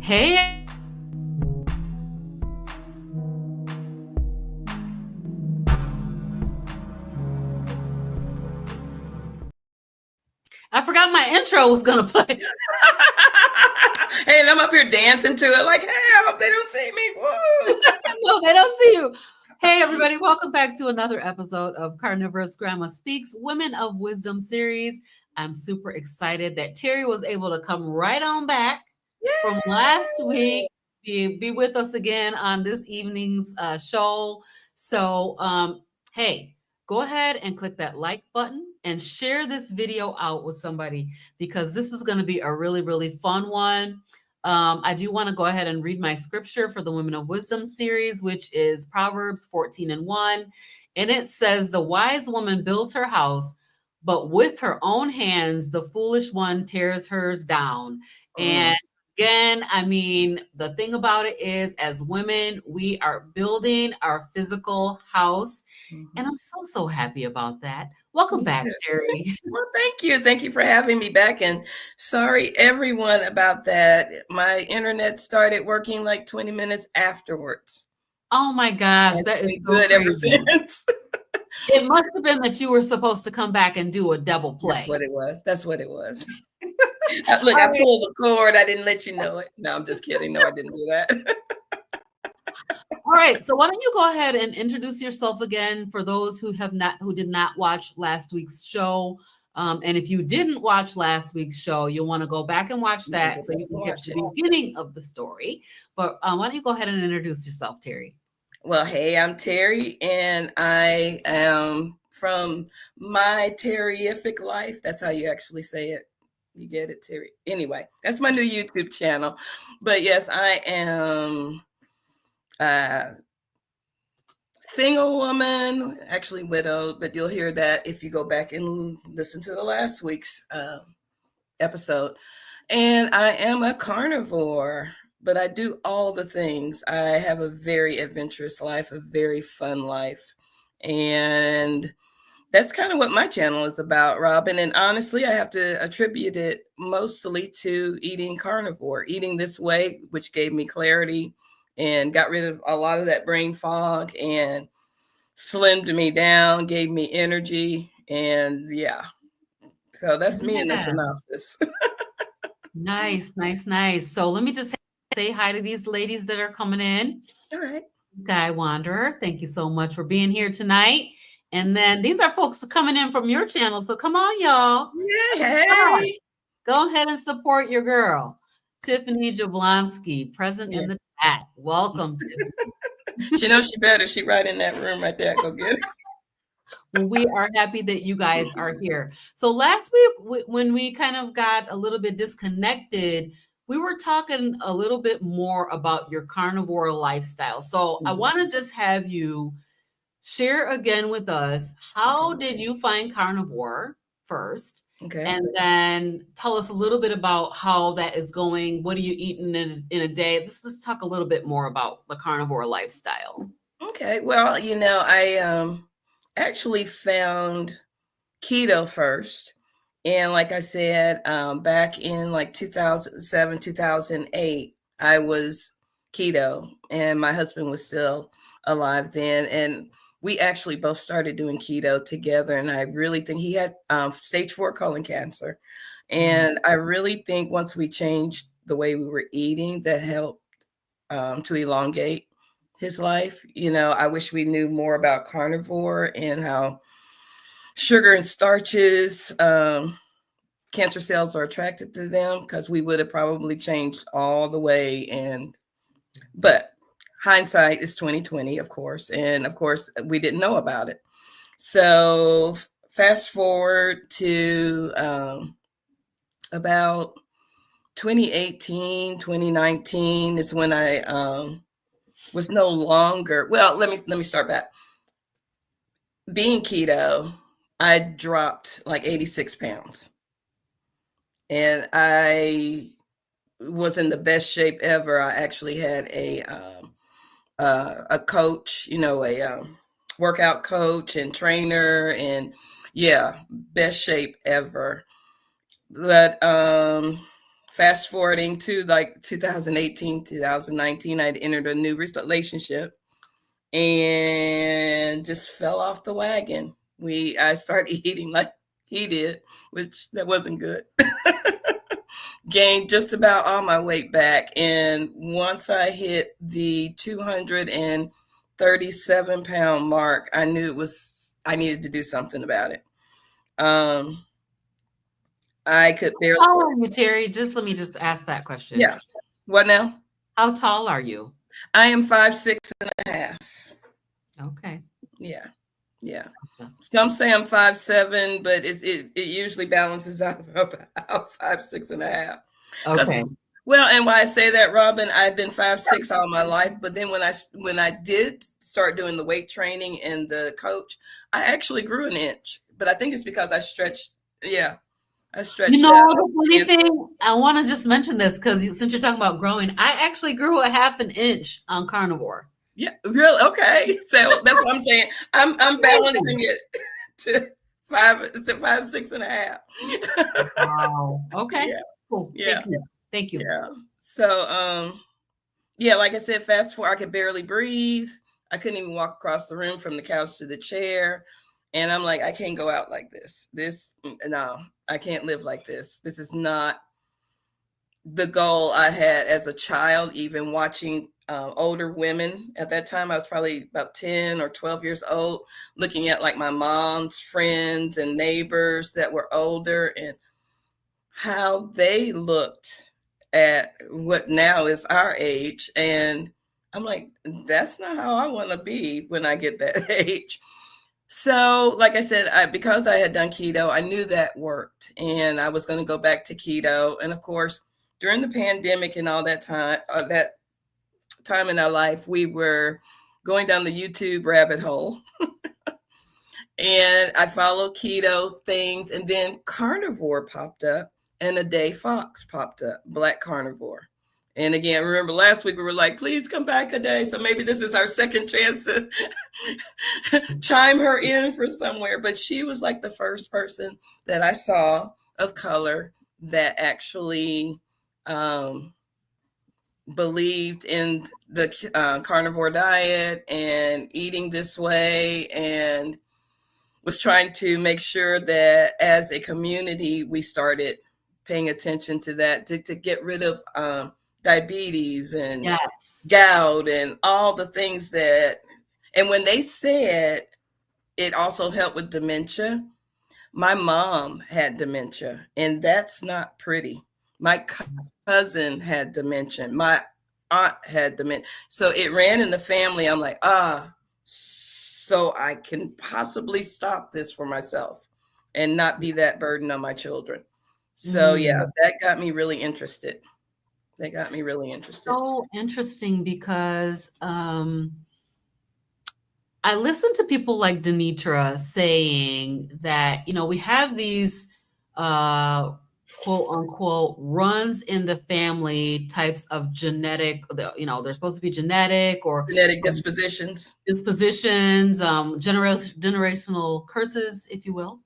Hey, I forgot my intro was going to play. Hey, and I'm up here dancing to it like, hey, I hope they don't see me. Woo! No, they don't see you. Hey, everybody, welcome back to another episode of CarnivorousGrama Speaks Women of Wisdom series. I'm super excited that Terri was able to come right on back from last Yay! week, be with us again on this evening's show. So, hey, go ahead and click that like button and share this video out with somebody because this is going to be a really, really fun one. I do want to go ahead and read my scripture for the Women of Wisdom series, which is Proverbs 14:1. And it says, "The wise woman builds her house, but with her own hands, the foolish one tears hers down." And again, I mean, the thing about it is, as women, we are building our physical house. And I'm so happy about that. Welcome back, Terri. Well, thank you. Thank you for having me back. And sorry, everyone, about that. My internet started working like 20 minutes afterwards. Oh my gosh, It's that is been so good ever crazy. since. It must have been that you were supposed to come back and do a double That's play. what it was. That's what it was. Look, All I right. pulled the cord. I didn't let you know it. No, I'm just kidding. No, I didn't do that. All right. So why don't you go ahead and introduce yourself again for those who did not watch last week's show. And if you didn't watch last week's show, you'll want to go back and watch You can that go so back you and can catch watch it. the beginning of the story. But why don't you go ahead and introduce yourself, Terri? Well, hey, I'm Terri, and I am from my terrific life. That's how you actually say it. You get it, Terri. Anyway, that's my new YouTube channel. But yes, I am a single woman, actually widowed, but you'll hear that if you go back and listen to the last week's episode. And I am a carnivore, but I do all the things. I have a very adventurous life, a very fun life. And that's kind of what my channel is about, Robin. And honestly, I have to attribute it mostly to eating carnivore, eating this way, which gave me clarity and got rid of a lot of that brain fog and slimmed me down, gave me energy. And yeah, so that's me in the Yeah. synopsis. Nice, nice, nice. So let me just say hi to these ladies that are coming in. All right. Guy Wanderer, thank you so much for being here tonight. And then these are folks coming in from your channel. So come on, y'all. Yeah, Hi. hey. Go ahead and support your girl. Tiffany Jablonski, present Yeah. in the chat. Welcome, Tiffany. She knows she better. She right in that room right there. Go get her. Well, we are happy that you guys are here. So last week, when we kind of got a little bit disconnected, we were talking a little bit more about your carnivore lifestyle. So I Mhm. want to just have you share again with us, how Okay. did you find carnivore first? Okay. And then tell us a little bit about how that is going. What are you eating in a day? Let's just talk a little bit more about the carnivore lifestyle. Okay. Well, I actually found keto first. And like I said, back in like 2007, 2008, I was keto and my husband was still alive then. And we actually both started doing keto together. And I really think he had stage 4 colon cancer. Mm. And I really think once we changed the way we were eating, that helped to elongate his life. I wish we knew more about carnivore and how sugar and starches, cancer cells are attracted to them, because we would have probably changed all the way. But hindsight is 2020, of course. And of course, we didn't know about it. So fast forward to about 2018, 2019 is when I was no longer, well, let me start back. Being keto, I dropped like 86 pounds. And I was in the best shape ever. I actually had a coach, a workout coach and trainer, and yeah, best shape ever. But Fast forwarding to like 2018, 2019, I'd entered a new relationship and just fell off the wagon. I started eating like he did, which that wasn't good. Gained just about all my weight back, and once I hit the 237-pound mark, I knew I needed to do something about it. I could barely. How tall are you, Terri? Let me ask that question. Yeah. What now? How tall are you? I am 5'6.5". Okay. Yeah. Yeah. Some say I'm 5'7", but it usually balances out about 5'6.5". Okay. Well, and why I say that, Robin, I've been 5'6" all my life, but then when I did start doing the weight training and the coach, I actually grew an inch. But I think it's because I stretched. Yeah, I stretched You know, out. the funny thing, I want to just mention this because since you're talking about growing, I actually grew a half an inch on carnivore. Yeah, really? Okay. So that's what I'm saying. I'm balancing it to 5'6.5". Wow. Okay. Yeah. Cool. Yeah. Thank you. Yeah. So yeah, like I said, fast forward, I could barely breathe. I couldn't even walk across the room from the couch to the chair. And I'm like, I can't go out like this. No, I can't live like this. This is not the goal I had as a child, even watching older women. At that time, I was probably about 10 or 12 years old, looking at like my mom's friends and neighbors that were older and how they looked at what now is our age. And I'm like, that's not how I want to be when I get that age. So, like I said, because I had done keto, I knew that worked, and I was going to go back to keto. And of course, during the pandemic and all that time in our life, we were going down the YouTube rabbit hole. And I followed keto things, and then carnivore popped up, and a day fox popped up, black carnivore. And again, remember last week we were like, please come back a day. So maybe this is our second chance to chime her in for somewhere. But she was like the first person that I saw of color that actually believed in the carnivore diet and eating this way, and was trying to make sure that as a community, we started paying attention to that to get rid of diabetes and Yes. gout and all the things that, and when they said it also helped with dementia, my mom had dementia, and that's not pretty. My cousin had dementia. My aunt had dementia. So it ran in the family. I'm like, so I can possibly stop this for myself and not be that burden on my children. So yeah, that got me really interested. So interesting because I listen to people like Denitra saying that, we have these quote unquote runs in the family types of genetic, they're supposed to be genetic or genetic dispositions, generational curses, if you will.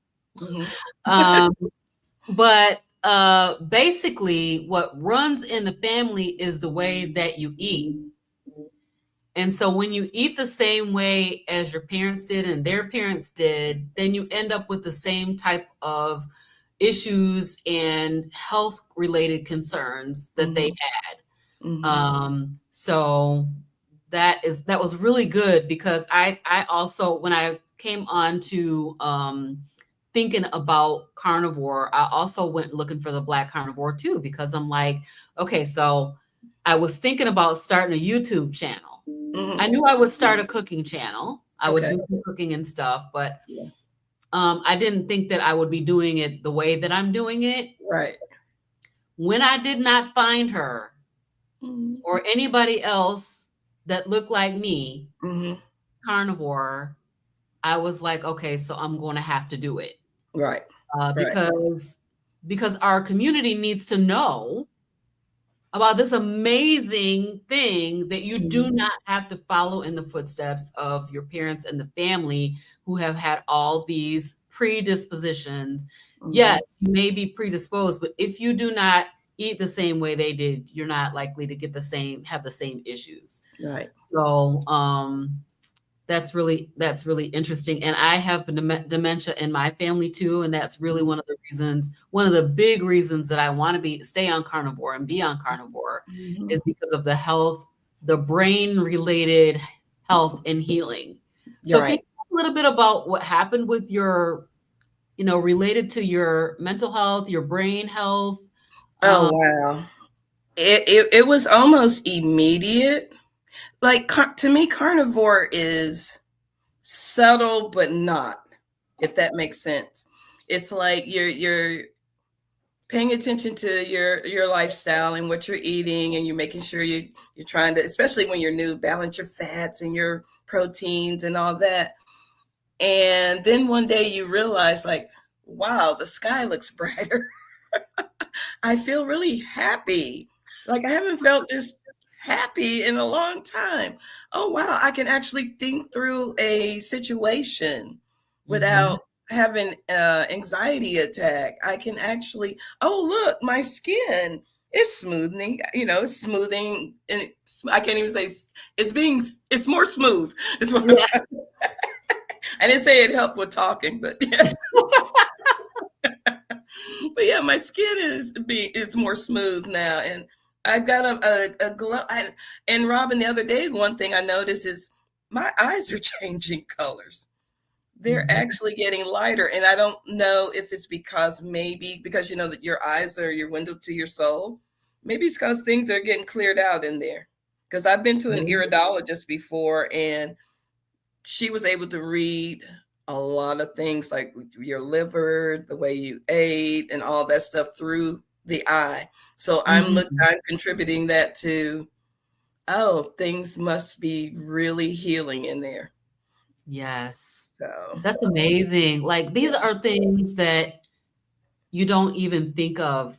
But basically what runs in the family is the way that you eat. And so when you eat the same way as your parents did and their parents did, then you end up with the same type of issues and health related concerns that they had. So that was really good because I also, when I came on to thinking about carnivore, I also went looking for the black carnivore too, because I'm like, okay, so I was thinking about starting a YouTube channel. I knew I would start a cooking channel. I would do some cooking and stuff, but I didn't think that I would be doing it the way that I'm doing it. Right. When I did not find her or anybody else that looked like me, carnivore, I was like, okay, so I'm going to have to do it. Right. Because our community needs to know about this amazing thing that you do not have to follow in the footsteps of your parents and the family who have had all these predispositions. Yes, you may be predisposed, but if you do not eat the same way they did, you're not likely to have the same issues. Right. So that's really interesting. And I have dementia in my family too, and that's really one of the big reasons that I want to stay on carnivore and be on carnivore Mm-hmm. is because of the health, the brain related health and healing. You're So can right. you talk a little bit about what happened with your, related to your mental health, your brain health? Oh Um, wow. It was almost immediate. Like to me, carnivore is subtle but not, if that makes sense. It's like you're paying attention to your lifestyle and what you're eating, and you're making sure you're trying to, especially when you're new, balance your fats and your proteins and all that. And then one day you realize, like, wow, the sky looks brighter. I feel really happy. Like I haven't felt this happy in a long time. Oh wow, I can actually think through a situation mhm. without having anxiety attack. I can actually, oh look, my skin is smoothing. It's smoothing, and I can't even say it's more smooth. Is what I'm Yeah. trying to say. I didn't say it helped with talking, but yeah. But yeah, my skin is more smooth now, and I've got a glow. And Robin, the other day, one thing I noticed is my eyes are changing colors. They're Mhm. actually getting lighter, and I don't know if it's maybe because that your eyes are your window to your soul. Maybe it's because things are getting cleared out in there. Because I've been to an iridologist before, and she was able to read a lot of things like your liver, the way you ate, and all that stuff through the eye. So Mhm. I'm contributing that to, oh, things must be really healing in there. Yes. So That's amazing. Like, these yeah. are things that you don't even think of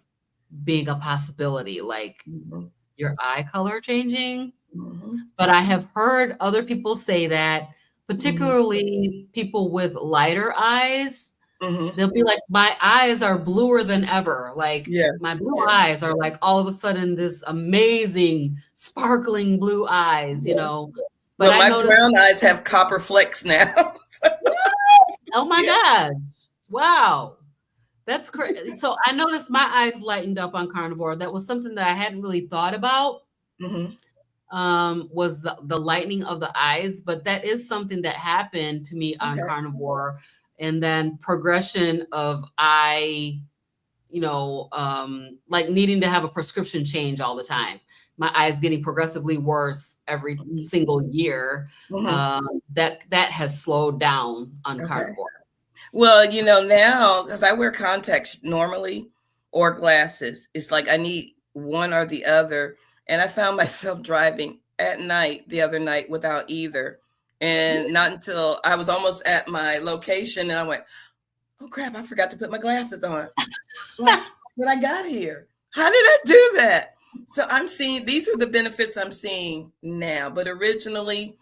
being a possibility, like Mhm, your eye color changing. mhm, But I have heard other people say that, mhm, particularly people with lighter eyes, mhm. they'll be like, "My eyes are bluer than ever." Like, Yeah, my blue yeah, eyes are like all of a sudden this amazing sparkling blue eyes, yeah. But Well, I my noticed. brown eyes have copper flecks now. So, Oh my yeah. God. Wow. That's crazy. So I noticed my eyes lightened up on carnivore. That was something that I hadn't really thought about, Mhm. was the lightening of the eyes, but that is something that happened to me on Okay. carnivore. And then progression of eye, like needing to have a prescription change all the time. My eyes getting progressively worse every Mhm. single year. Mhm. That has slowed down on Okay. carnivore. Well, now, because I wear contacts normally or glasses, it's like I need one or the other. And I found myself driving at night the other night without either. And not until I was almost at my location and I went, oh crap, I forgot to put my glasses on. Like when I got here. How did I do that? So I'm seeing these are the benefits I'm seeing now. But originally,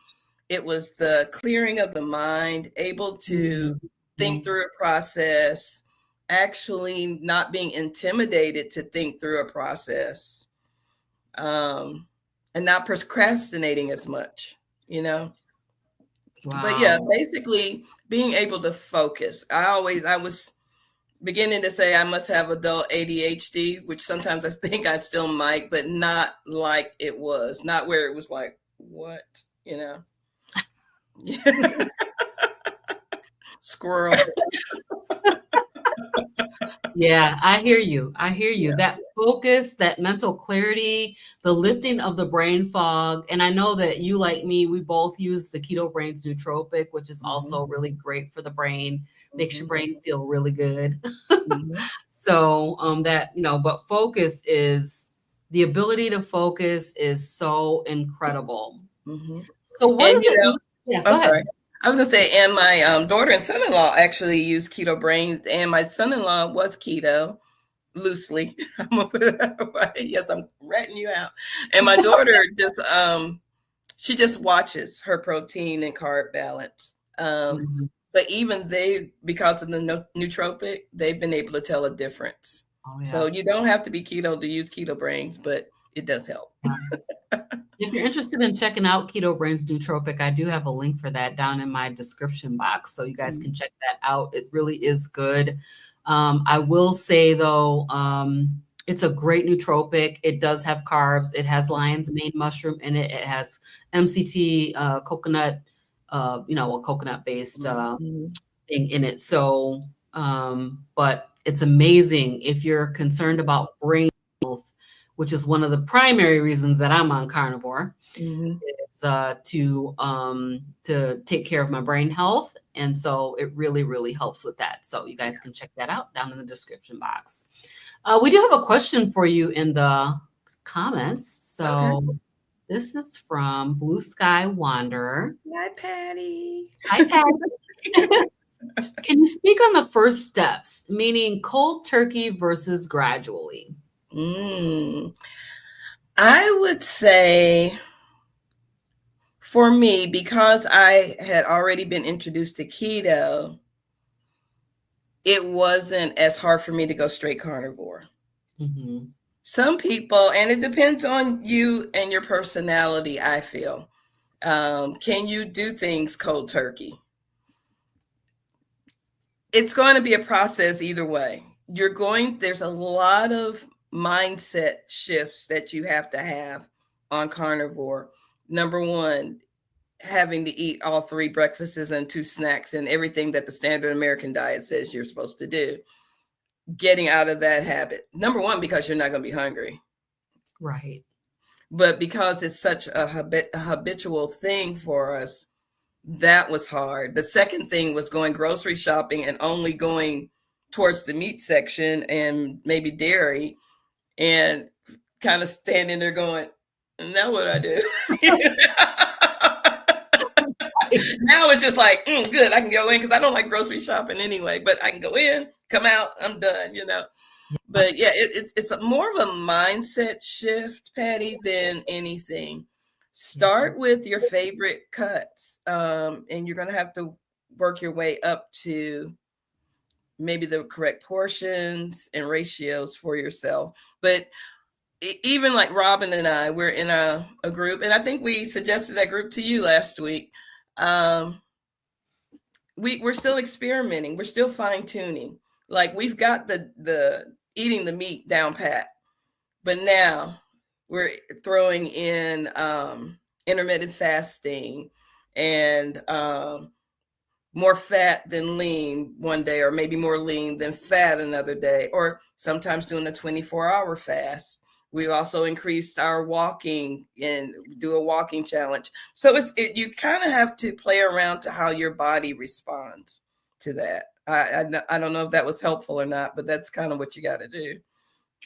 it was the clearing of the mind, able to think Mhm. through a process, actually not being intimidated to think through a process, um, and not procrastinating as much, you know? But yeah, Wow. basically being able to focus. I was beginning to say I must have adult ADHD, which sometimes I think I still might, but not like it was, not where it was like, what, you know? Squirrel. Yeah, I hear you. I hear you. Yeah. That focus, that mental clarity, the lifting of the brain fog. And I know that you, like me, we both use the Keto Brains nootropic, which is Mhm, also really great for the brain, makes your mhm, brain feel really good. mhm, So, but focus is the ability to focus is so incredible. mhm. So what And is it? Yeah, go I'm sorry. ahead. I was gonna say, and my daughter and son-in-law actually use keto brains, and my son-in-law was keto loosely. I'm gonna put it that way. Yes, I'm ratting you out. And my daughter she just watches her protein and carb balance. Mhm. But even they, because of the nootropic, they've been able to tell a difference. Oh So yeah. you don't have to be keto to use keto brains, but it does help. Yeah. If you're interested in checking out Keto Brains Nootropic, I do have a link for that down in my description box, so you guys can check that out. It really is good. I will say though, it's a great nootropic. It does have carbs. It has lion's mane mushroom in it. It has MCT, coconut, a coconut-based Mhm. thing in it. So, but it's amazing if you're concerned about brain health, which is one of the primary reasons that I'm on carnivore. Mhm. It's to take care of my brain health, and so it really, really helps with that. So you guys can check that out down in the description box. We do have a question for you in the comments. Okay. So this is from Blue Sky Wanderer. Hi, Patty. Hi, Patty. Can you speak on the first steps, meaning cold turkey versus gradually? Mm. I would say for me, because I had already been introduced to keto, it wasn't as hard for me to go straight carnivore. Mhm. Some people, and it depends on you and your personality, I feel. Can you do things cold turkey? It's going to be a process either way. There's a lot of mindset shifts that you have to have on carnivore. Number one, having to eat all 3 breakfasts and 2 snacks and everything that the standard American diet says you're supposed to do. Getting out of that habit. Number one, because you're not going to be hungry. Right. But because it's such a habitual thing for us, that was hard. The second thing was going grocery shopping and only going towards the meat section and maybe dairy, and kind of standing there going, now what I do? Now it's just like, good, I can go in because I don't like grocery shopping anyway, but I can go in, come out, I'm done. But yeah, it's more of a mindset shift, Patty, than anything. Start with your favorite cuts, and you're going to have to work your way up to maybe the correct portions and ratios for yourself. But even like Robin and I, we're in a group, and I think we suggested that group to you last week. Um, we're still experimenting. We're still fine tuning. Like we've got the eating the meat down pat, but now we're throwing in intermittent fasting and more fat than lean one day, or maybe more lean than fat another day, or sometimes doing a 24-hour fast. We've also increased our walking and do a walking challenge. So you kind of have to play around to how your body responds to that. I don't know if that was helpful or not, but that's kind of what you got to do.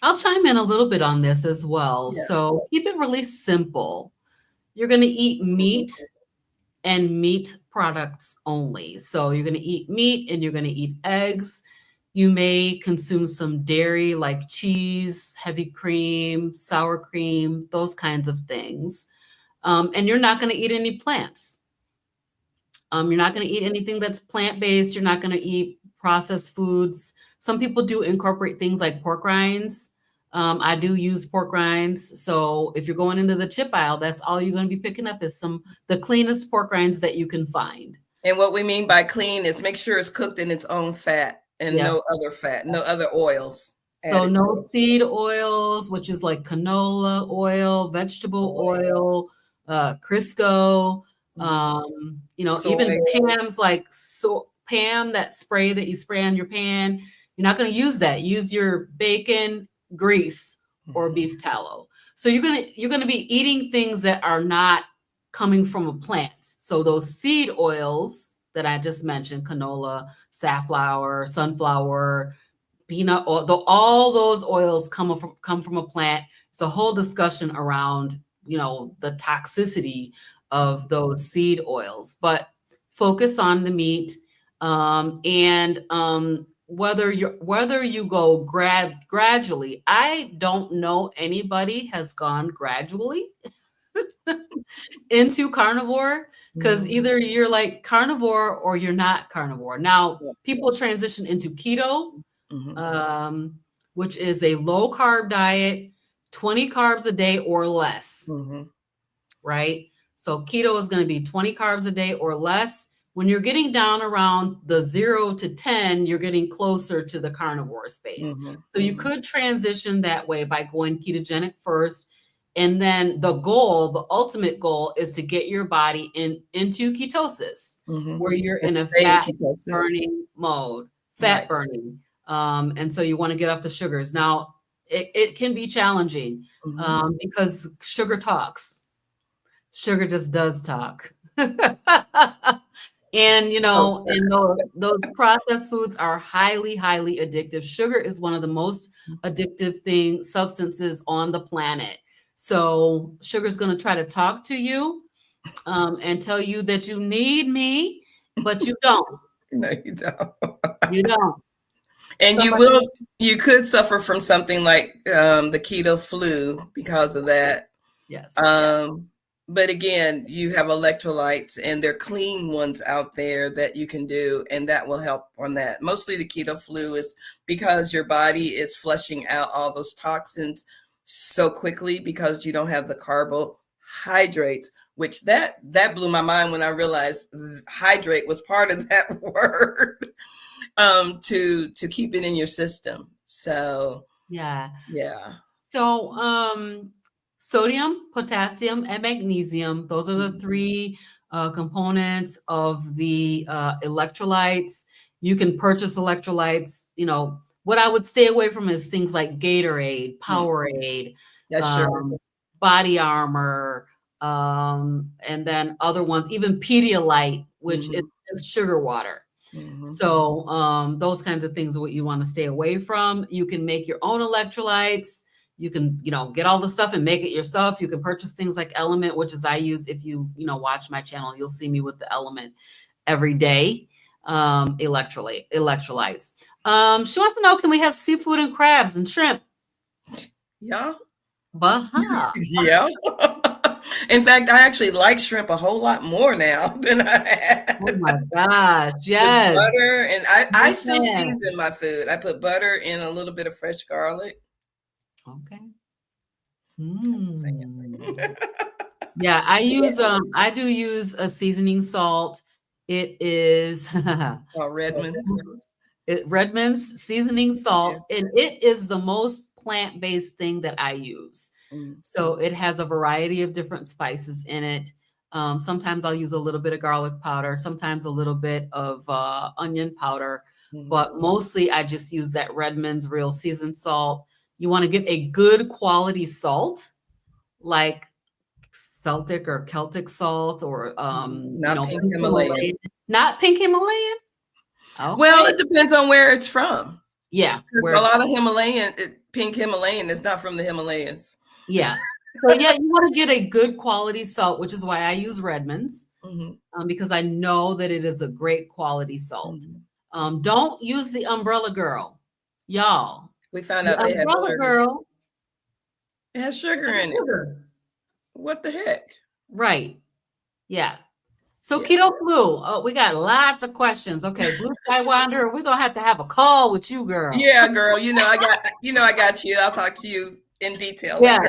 I'll chime in a little bit on this as well. Yeah. So keep it really simple. You're going to eat meat and meat products only. So you're going to eat meat and you're going to eat eggs. You may consume some dairy like cheese, heavy cream, sour cream, those kinds of things. And you're not going to eat any plants. You're not going to eat anything that's plant-based. You're not going to eat processed foods. Some people do incorporate things like pork rinds. I do use pork rinds. So if you're going into the chip aisle, that's all you're going to be picking up is the cleanest pork rinds that you can find. And what we mean by clean is make sure it's cooked in its own fat and Yeah. no other fat, no other oils So added. no seed oils, which is like canola oil, vegetable oil, Crisco, even Soy. Pam's Pam, that spray that you spray on your pan. You're not going to use that. Use your bacon grease or beef tallow. So you're gonna be eating things that are not coming from a plant. So those seed oils that I just mentioned, canola, safflower, sunflower, peanut oil, all those oils come from a plant. It's a whole discussion around, the toxicity of those seed oils, but focus on the meat. And whether you go gradually, I don't know anybody has gone gradually into carnivore, because either you're like carnivore or you're not carnivore. Now, people transition into keto. Mhm. which is a low carb diet, 20 carbs a day or less, right? So keto is going to be 20 carbs a day or less. When you're getting down around the 0 to 10, you're getting closer to the carnivore space. So you could transition that way by going ketogenic first. And then the goal, the ultimate goal, is to get your body into ketosis, where you're in a fat burning mode, fat burning. And so you want to get off the sugars. Now, it can be challenging because sugar talks. Sugar just does talk. And, you know, and those processed foods are highly, highly addictive. Sugar is one of the most addictive substances on the planet. So sugar is going to try to talk to you and tell you that you need me, but you don't. No, you don't. You don't. And you could suffer from something like the keto flu because of that. Yes. But again, you have electrolytes, and they're clean ones out there that you can do, and that will help on that. Mostly the keto flu is because your body is flushing out all those toxins so quickly because you don't have the carbohydrates, which that blew my mind when I realized hydrate was part of that word to keep it in your system. So yeah. So sodium, potassium, and magnesium, those are the three components of the electrolytes. You can purchase electrolytes. You know, what I would stay away from is things like Gatorade, Powerade, Body Armor, and then other ones, even Pedialyte, which is sugar water. So those kinds of things are what you want to stay away from. You can make your own electrolytes. You can, you know, get all the stuff and make it yourself. You can purchase things like Element, which is I use. If you watch my channel, you'll see me with the Element every day. Electrolytes. She wants to know, can we have seafood and crabs and shrimp? Yeah. Yeah. In fact, I actually like shrimp a whole lot more now than I had. Oh my gosh, yes. With butter, and I still season my food. I put butter and a little bit of fresh garlic. Okay. Yeah, I do use a seasoning salt. It is Redmond's seasoning salt, and it is the most plant-based thing that I use. So it has a variety of different spices in it. Sometimes I'll use a little bit of garlic powder, sometimes a little bit of onion powder, but mostly I just use that Redmond's real seasoned salt. You want to get a good quality salt, like Celtic or Celtic salt, or not pink Himalayan. Not pink Himalayan. Okay. Well, it depends on where it's from. Yeah, a lot of pink Himalayan is not from the Himalayas. Yeah. So yeah, you want to get a good quality salt, which is why I use Redmond's, because I know that it is a great quality salt. Don't use the Umbrella Girl, y'all. We found out they have Umbrella Girl. It has sugar in it. What the heck? Right. Yeah. So keto flu. We got lots of questions. Okay, Blue Sky Wanderer, we're gonna have a call with you, girl. Yeah, girl. I got you. I'll talk to you in detail. Yeah.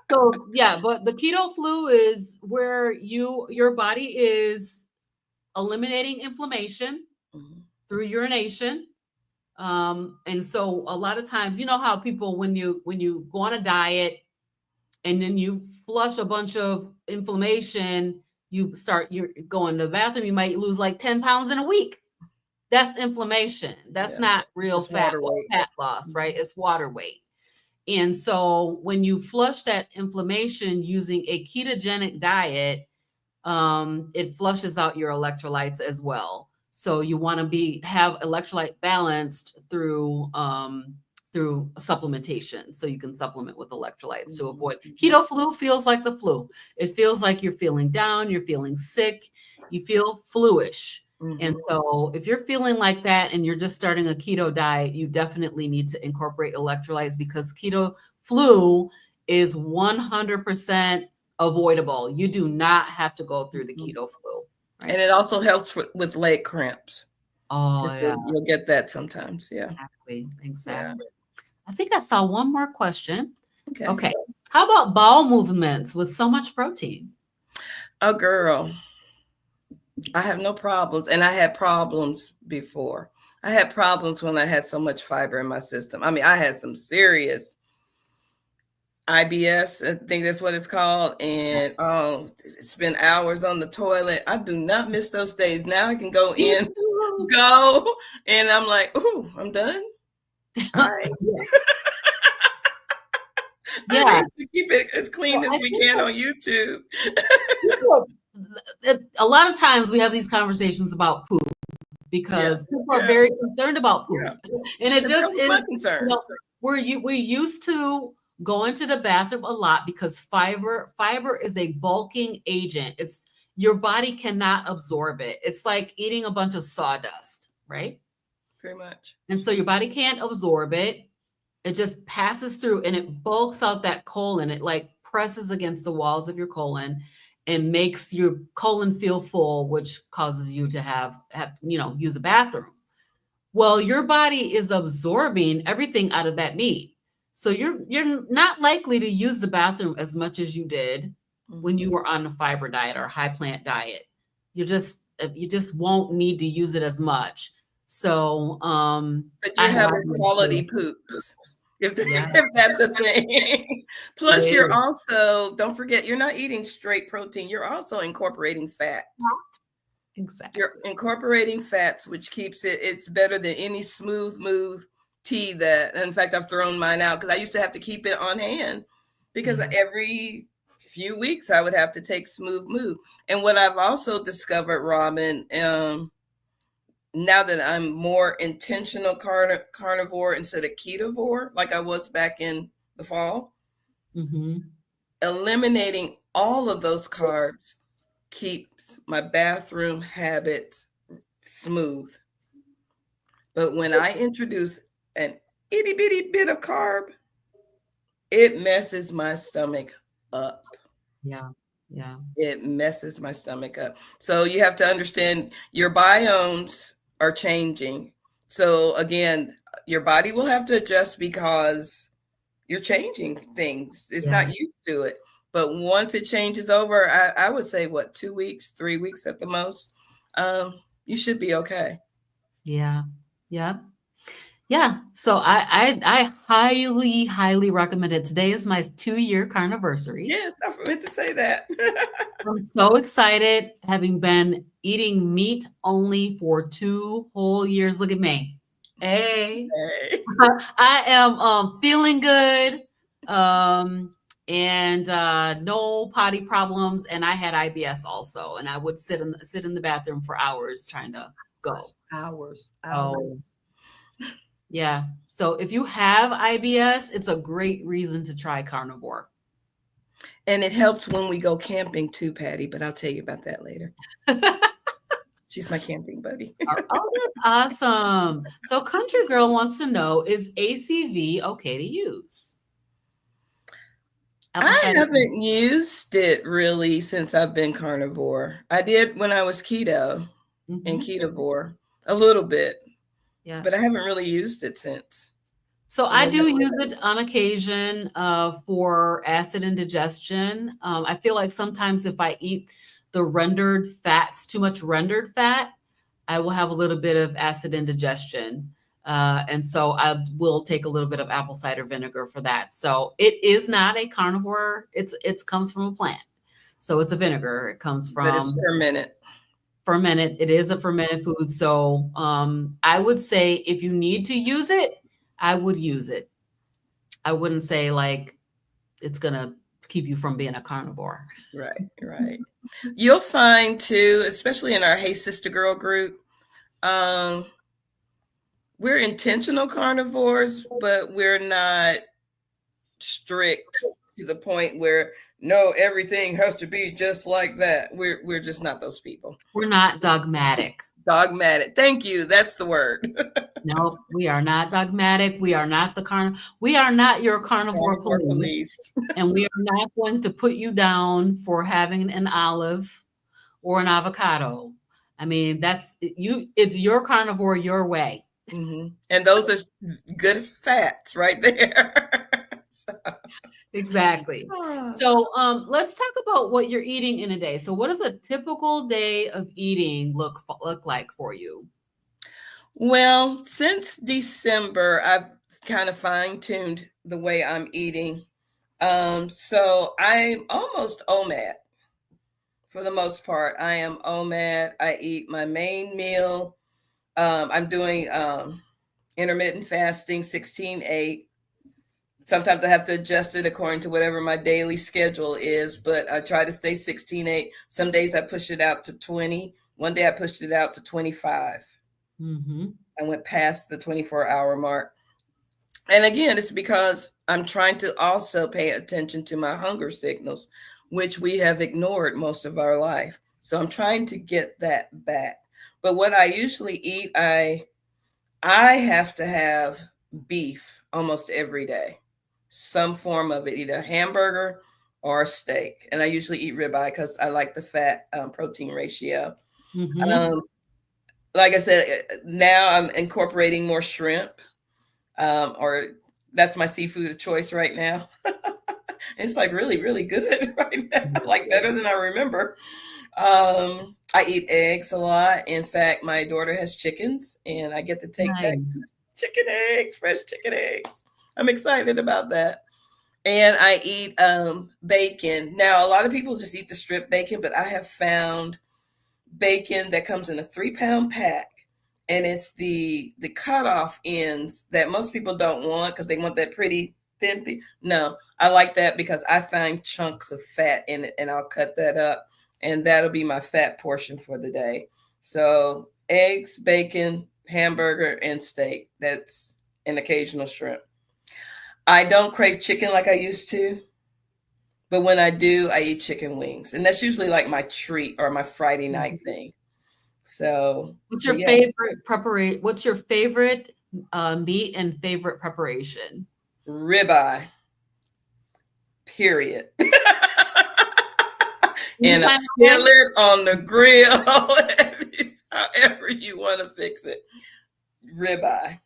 So yeah, but the keto flu is where your body is eliminating inflammation through urination. And so a lot of times, you know how people, when you go on a diet and then you flush a bunch of inflammation, you're going to the bathroom, you might lose like 10 pounds in a week. That's inflammation. That's not real fat loss, right? It's water weight. And so when you flush that inflammation using a ketogenic diet, it flushes out your electrolytes as well. So you want to have electrolyte balanced through supplementation. So you can supplement with electrolytes to avoid keto flu. Feels like the flu. It feels like you're feeling down, you're feeling sick, you feel fluish. And so if you're feeling like that and you're just starting a keto diet, you definitely need to incorporate electrolytes, because keto flu is 100% avoidable. You do not have to go through the keto flu. Right? And it also helps with leg cramps. Oh, yeah. You'll get that sometimes. Yeah. Exactly. Yeah. I think I saw one more question. Okay. Okay. How about bowel movements with so much protein? Oh, girl, I have no problems. And I had problems before. I had problems when I had so much fiber in my system. I mean, I had some serious IBS, I think that's what it's called. And oh, spend hours on the toilet. I do not miss those days. Now I can go in, go, and I'm like, ooh, I'm done. All right. I Yeah. need to keep it as clean as we can on YouTube. A lot of times we have these conversations about poop because people are very concerned about poop. And it just is my concern. We used to go into the bathroom a lot because fiber is a bulking agent. It's your body cannot absorb it. It's like eating a bunch of sawdust, right? Pretty much. And so your body can't absorb it. It just passes through and it bulks out that colon. It like presses against the walls of your colon and makes your colon feel full, which causes you to have use a bathroom. Well, your body is absorbing everything out of that meat. So you're not likely to use the bathroom as much as you did when you were on a fiber diet or a high plant diet. You just won't need to use it as much. So but you're having quality poops. If that's a thing. Plus, you're also, don't forget, you're not eating straight protein. You're also incorporating fats. Exactly. You're incorporating fats, which keeps it's better than any smooth tea that, in fact, I've thrown mine out because I used to have to keep it on hand because every few weeks I would have to take smooth move. And what I've also discovered, Robin, now that I'm more intentional carnivore instead of ketovore, like I was back in the fall, eliminating all of those carbs keeps my bathroom habits smooth. But when I introduce an itty bitty bit of carb, it messes my stomach up. Yeah. It messes my stomach up. So you have to understand your biomes are changing. So again, your body will have to adjust because you're changing things. It's not used to it. But once it changes over, I would say 2 weeks, 3 weeks at the most, you should be okay. Yeah. So I highly recommend it. Today is my 2-year carniversary. Yes, I meant to say that. I'm so excited, having been eating meat only for 2 whole years. Look at me. Hey. I am feeling good. And no potty problems. And I had IBS also. And I would sit in the bathroom for hours trying to go. Hours. Yeah. So if you have IBS, it's a great reason to try carnivore. And it helps when we go camping too, Patty, but I'll tell you about that later. She's my camping buddy. Oh, that's awesome. So Country Girl wants to know, is ACV okay to use? I haven't used it really since I've been carnivore. I did when I was keto and ketovore a little bit. Yeah. But I haven't really used it since. So I do use it on occasion for acid indigestion. I feel like sometimes if I eat the rendered fats, too much rendered fat, I will have a little bit of acid indigestion. And so I will take a little bit of apple cider vinegar for that. So it is not a carnivore. It comes from a plant. So it's a vinegar. It comes from. But it's fermented. It is a fermented food. So I would say if you need to use it, I would use it. I wouldn't say like it's going to keep you from being a carnivore. Right. You'll find too, especially in our Hey Sister Girl group, we're intentional carnivores, but we're not strict to the point where no, everything has to be just like that. We're just not those people. We're not dogmatic. Thank you. That's the word. No, we are not dogmatic. We are not we are not your carnivore police. And we are not going to put you down for having an olive or an avocado. I mean, it's your carnivore your way. And those are good fats right there. So, Exactly. ah. So let's talk about what you're eating in a day. So what does a typical day of eating look like for you? Well, since December, I've kind of fine-tuned the way I'm eating. So I'm almost OMAD for the most part. I am OMAD. I eat my main meal. I'm doing intermittent fasting, 16/8. Sometimes I have to adjust it according to whatever my daily schedule is, but I try to stay 16/8. Some days I push it out to 20. One day I pushed it out to 25. Mm-hmm. I went past the 24-hour mark. And again, it's because I'm trying to also pay attention to my hunger signals, which we have ignored most of our life. So I'm trying to get that back. But what I usually eat, I have to have beef almost every day. Some form of it, either a hamburger or a steak. And I usually eat ribeye because I like the fat protein ratio. Mm-hmm. Um, like I said, now I'm incorporating more shrimp, or that's my seafood of choice right now. It's like really, really good right now, like better than I remember. I eat eggs a lot. In fact, my daughter has chickens, and I get to take back Nice. some chicken eggs, fresh chicken eggs. I'm excited about that. And I eat bacon. Now, a lot of people just eat the strip bacon, but I have found bacon that comes in a 3-pound pack, and it's the cutoff ends that most people don't want because they want that pretty thin piece. No, I like that because I find chunks of fat in it, and I'll cut that up, and that'll be my fat portion for the day. So eggs, bacon, hamburger, and steak. That's an occasional shrimp. I don't crave chicken like I used to, but when I do, I eat chicken wings, and that's usually like my treat or my Friday night Mhm. thing. So, What's but your yeah, favorite preparation? What's your favorite meat and favorite preparation? ribeye, period. Can you In a find why? skillet, on the grill, however you want to fix it. Ribeye.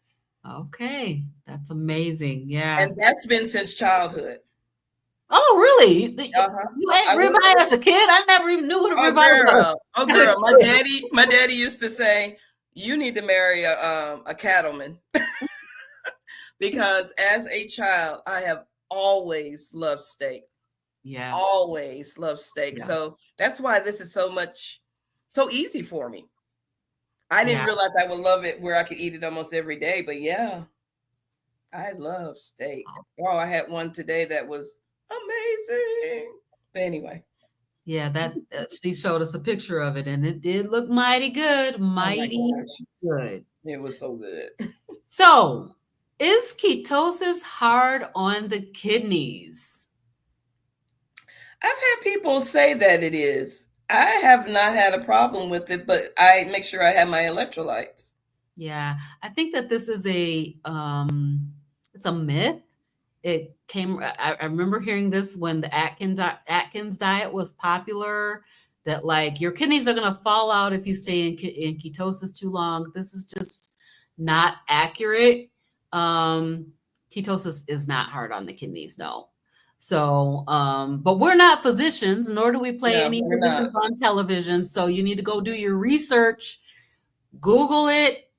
Okay, that's amazing. Yeah. And that's been since childhood. Oh, really? Uh-huh. You ate I would, ribeye as a kid? I never even knew what a oh ribeye was. girl, oh As a girl. kid. My daddy used to say, you need to marry a cattleman. Because as a child, I have always loved steak. Yeah, Always loved steak. yeah, So that's why this is so easy for me. I didn't yeah. realize I would love it where I could eat it almost every day, but yeah, I love steak. Oh, I had one today that was amazing. But anyway, Yeah, that she showed us a picture of it, and it did look mighty good, oh my mighty gosh, good. it was so good. So, is ketosis hard on the kidneys? I've had people say that it is. I have not had a problem with it, but I make sure I have my electrolytes. Yeah, I think that this is it's a myth. It came. I remember hearing this when the Atkins diet was popular. That like your kidneys are gonna fall out if you stay in ketosis too long. This is just not accurate. Um, Ketosis is not hard on the kidneys, no. So, but we're not physicians, nor do we play No, any we're not. physicians on television. So you need to go do your research, Google it,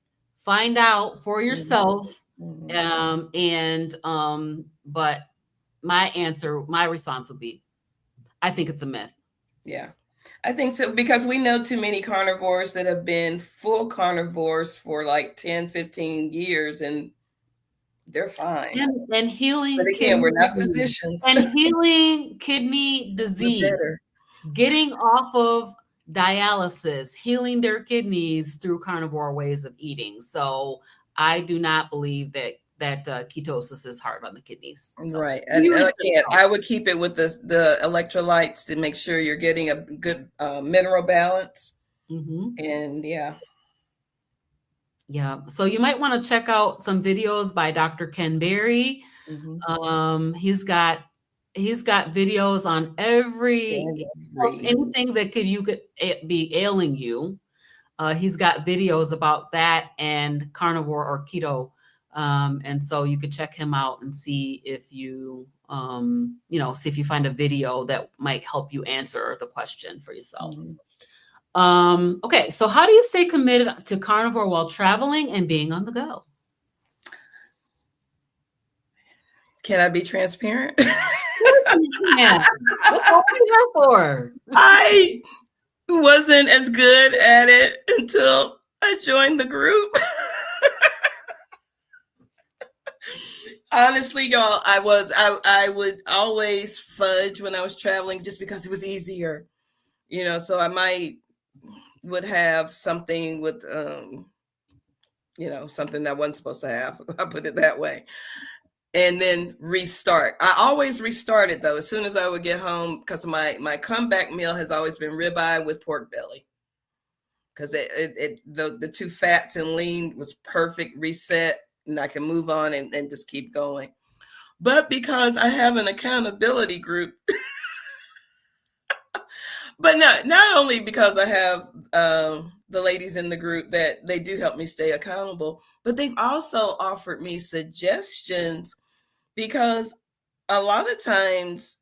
find out for Mhm, yourself. mhm. But my response would be, I think it's a myth. Yeah. I think so because we know too many carnivores that have been full carnivores for like 10, 15 years and they're fine. And But healing again, kidney we're not disease. physicians. And healing kidney We're disease. better. Getting off of dialysis, healing their kidneys through carnivore ways of eating. So I do not believe that ketosis is hard on the kidneys. So Right. do your And research again, though. I would keep it with the electrolytes to make sure you're getting a good mineral balance. Mhm. And yeah. Yeah. So you might want to check out some videos by Dr. Ken Berry. Mhm. He's got videos on almost Every. anything that could be ailing you. He's got videos about that and carnivore or keto. And so you could check him out and see if you, see if you find a video that might help you answer the question for yourself. Okay, so how do you stay committed to carnivore while traveling and being on the go? Can I be transparent? Yeah. What's all you there for? I wasn't as good at it until I joined the group. Honestly, y'all, I would always fudge when I was traveling just because it was easier. So I would have something with something that I wasn't supposed to have. I'll put it that way. And then restart. I always restarted though as soon as I would get home, because my comeback meal has always been ribeye with pork belly, because the two fats and lean was perfect reset, and I can move on and just keep going. But because I have an accountability group, but not only because I have the ladies in the group that they do help me stay accountable, but they've also offered me suggestions, because a lot of times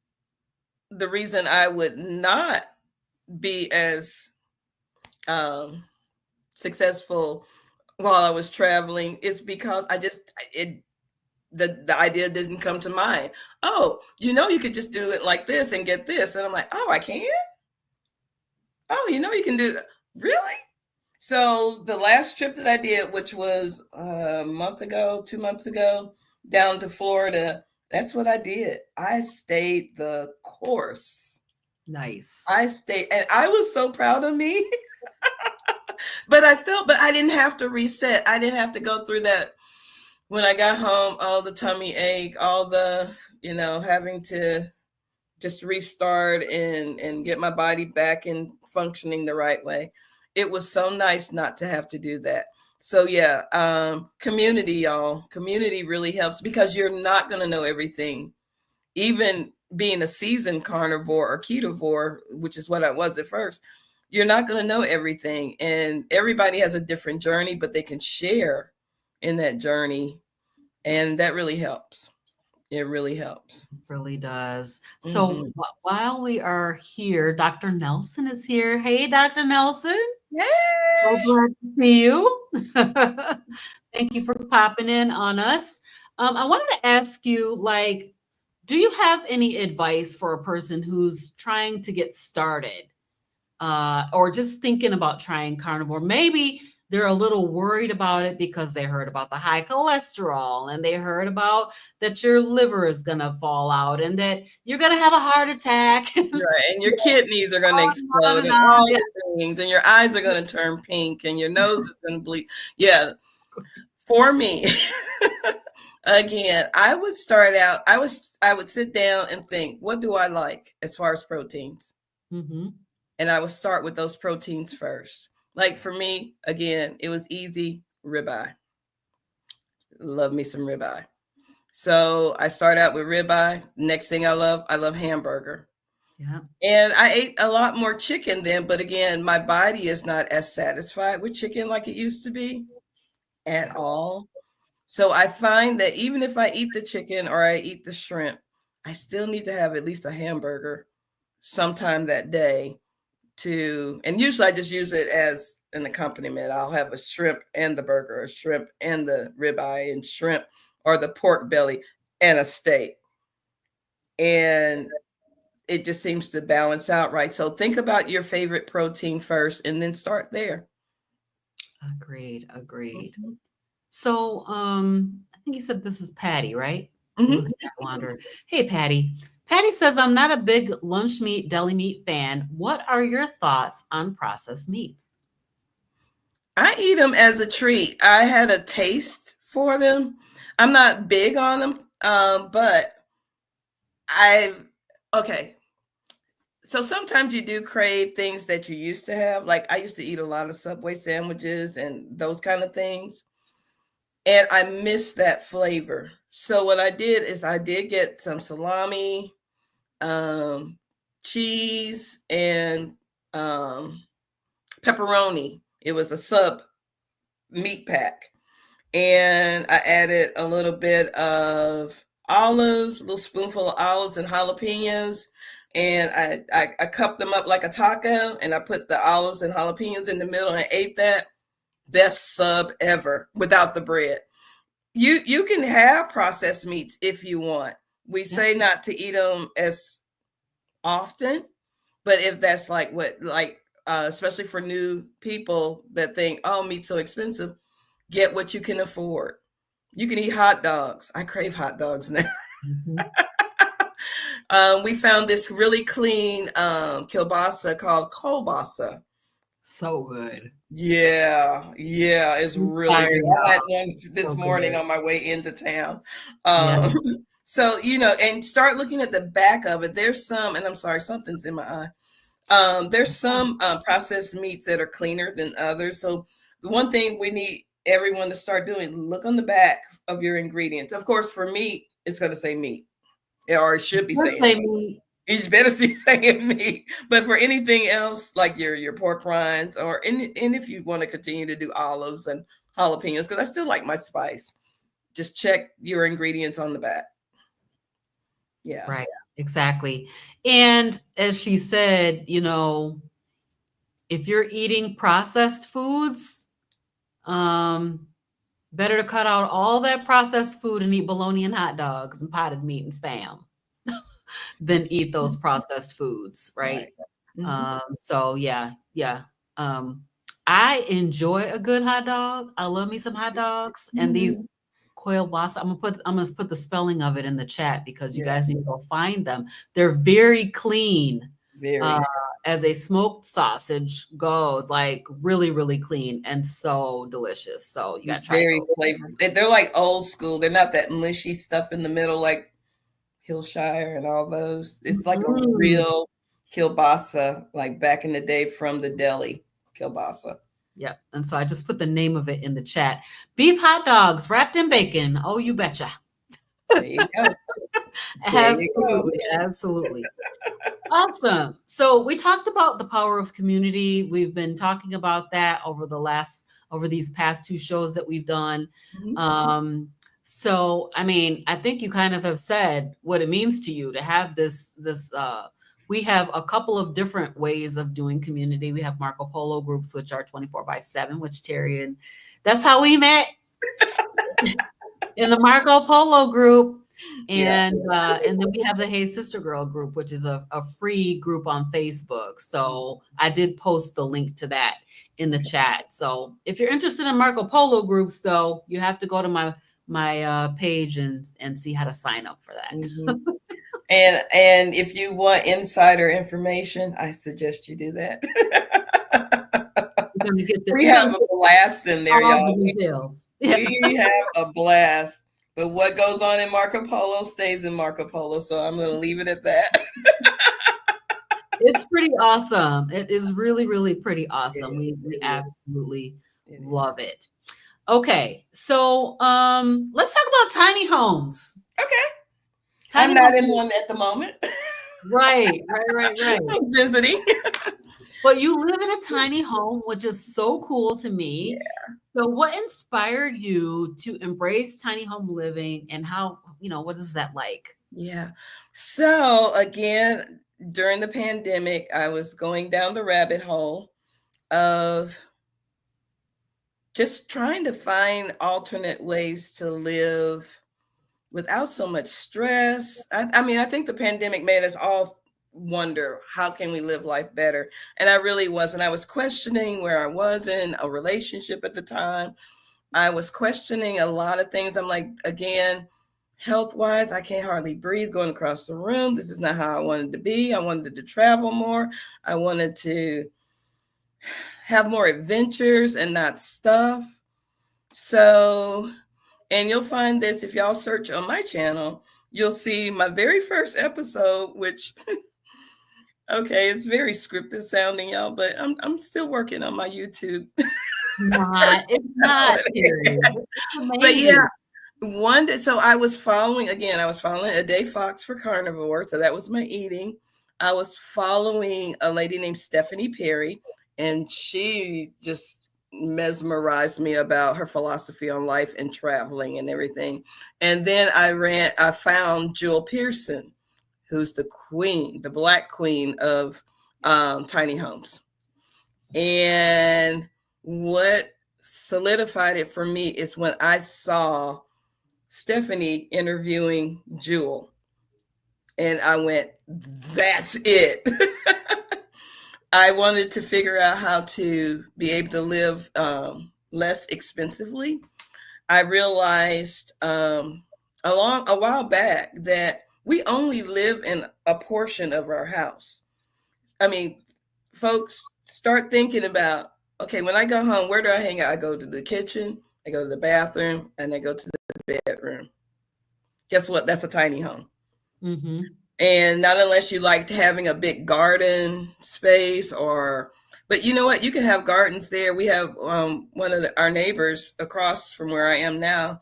the reason I would not be as successful while I was traveling is because the idea didn't come to mind. Oh, you could just do it like this and get this. And I'm like, oh, I can? Oh, you can do that. Really? So the last trip that I did, which was a month ago, 2 months ago, down to Florida, that's what I did. I stayed the course. Nice. I stayed, and I was so proud of me. But I didn't have to reset. I didn't have to go through that when I got home, all the tummy ache, all the, having to just restart and get my body back and functioning the right way. It was so nice not to have to do that. So yeah, community, y'all. Community really helps, because you're not going to know everything. Even being a seasoned carnivore or ketovore, which is what I was at first, you're not going to know everything. And everybody has a different journey, but they can share in that journey. And that really helps. It really helps. It really does. So while we are here, Dr. Nelson is here. Hey, Dr. Nelson. Yay! So glad to see you. Thank you for popping in on us. I wanted to ask you, do you have any advice for a person who's trying to get started, or just thinking about trying carnivore? Maybe they're a little worried about it because they heard about the high cholesterol, and they heard about that your liver is going to fall out and that you're going to have a heart attack. Right, and your kidneys are going to explode and all the things, and your eyes are going to turn pink, and your nose is going to bleed. Yeah, for me, again, I would start out. I would sit down and think, what do I like as far as proteins? And I would start with those proteins first. Like for me, again, it was easy, ribeye. Love me some ribeye. So I start out with ribeye. Next thing I love hamburger. Yeah. And I ate a lot more chicken then, but again, my body is not as satisfied with chicken like it used to be at all. So I find that even if I eat the chicken or I eat the shrimp, I still need to have at least a hamburger sometime that day. And usually I just use it as an accompaniment. I'll have a shrimp and the burger, a shrimp and the ribeye, and shrimp or the pork belly and a steak. And it just seems to balance out right. So think about your favorite protein first and then start there. Agreed. So I think you said this is Patty, right? Hey, Patty. Patty says, I'm not a big lunch meat, deli meat fan. What are your thoughts on processed meats? I eat them as a treat. I had a taste for them. I'm not big on them, but okay. So sometimes you do crave things that you used to have. Like I used to eat a lot of Subway sandwiches and those kind of things. And I miss that flavor. So what I did is I did get some salami, cheese, and pepperoni It was a sub meat pack. And I added a little bit of olives, a little spoonful of olives and jalapenos. And I cupped them up like a taco, and I put the olives and jalapenos in the middle and ate that. Best sub ever without the bread. You can have processed meats if you want. We say not to eat them as often, but if that's like especially for new people that think, oh, meat's so expensive, get what you can afford. You can eat hot dogs. I crave hot dogs now. Mm-hmm. We found this really clean kielbasa called kolbasa. So good. Yeah, it's really good. I had one this morning on my way into town. So, and start looking at the back of it. There's some, and I'm sorry, something's in my eye. There's some processed meats that are cleaner than others. So the one thing we need everyone to start doing, look on the back of your ingredients. Of course, for meat, it's going to say meat, or it should be saying meat. You better see saying meat. But for anything else, like your pork rinds, and if you want to continue to do olives and jalapenos, because I still like my spice, just check your ingredients on the back. Yeah. Right. Exactly. And as she said, if you're eating processed foods, better to cut out all that processed food and eat bologna and hot dogs and potted meat and spam than eat those processed foods, right? Mm-hmm. So yeah. I enjoy a good hot dog. I love me some hot dogs. Mm-hmm. And these kielbasa, I'm gonna put the spelling of it in the chat because you guys need to go find them. They're very clean. Very. As a smoked sausage goes, like really, really clean and so delicious. So you gotta try. Very flavorful. They're like old school. They're not that mushy stuff in the middle like Hillshire and all those. It's like a real kielbasa, like back in the day from the deli kielbasa. Yep. And so I just put the name of it in the chat. Beef hot dogs wrapped in bacon. Oh, you betcha. There you go. Absolutely. Absolutely. Awesome. So we talked about the power of community. We've been talking about that over these past 2 shows that we've done. Mm-hmm. So, I mean, I think you kind of have said what it means to you to have this, we have a couple of different ways of doing community. We have Marco Polo groups, which are 24/7, which Terri, and that's how we met in the Marco Polo group. And then we have the Hey Sister Girl group, which is a free group on Facebook. So I did post the link to that in the chat. So if you're interested in Marco Polo groups, though, you have to go to my page and see how to sign up for that. Mm-hmm. And if you want insider information, I suggest you do that. We have a blast in there, y'all. We have a blast. But what goes on in Marco Polo stays in Marco Polo. So I'm going to leave it at that. It's pretty awesome. It is really, really pretty awesome. We absolutely love it. Okay. So let's talk about tiny homes. Okay. I'm not in one at the moment. Right. I'm visiting. But you live in a tiny home, which is so cool to me. Yeah. So what inspired you to embrace tiny home living, and how, what is that like? Yeah. So again, during the pandemic, I was going down the rabbit hole of just trying to find alternate ways to live without so much stress. I think the pandemic made us all wonder, how can we live life better? And I really was. And I was questioning where I was in a relationship at the time. I was questioning a lot of things. I'm like, again, health-wise, I can't hardly breathe going across the room. This is not how I wanted to be. I wanted to travel more. I wanted to have more adventures and not stuff. So, and you'll find this if y'all search on my channel, you'll see my very first episode, which, okay, it's very scripted sounding, y'all, but I'm still working on my YouTube. It's not. But yeah, one day, so I was following A Day Fox for Carnivore. So that was my eating. I was following a lady named Stephanie Perry, and she just mesmerized me about her philosophy on life and traveling and everything. And then I found Jewel Pearson, who's the queen, the Black queen of tiny homes. And what solidified it for me is when I saw Stephanie interviewing Jewel, and I went, that's it. I wanted to figure out how to be able to live less expensively. I realized a while back that we only live in a portion of our house. I mean, folks, start thinking about, okay, when I go home, where do I hang out? I go to the kitchen, I go to the bathroom, and I go to the bedroom. Guess what? That's a tiny home. Mm-hmm. And not unless you like having a big garden space, but you know what? You can have gardens there. We have one of our neighbors across from where I am now.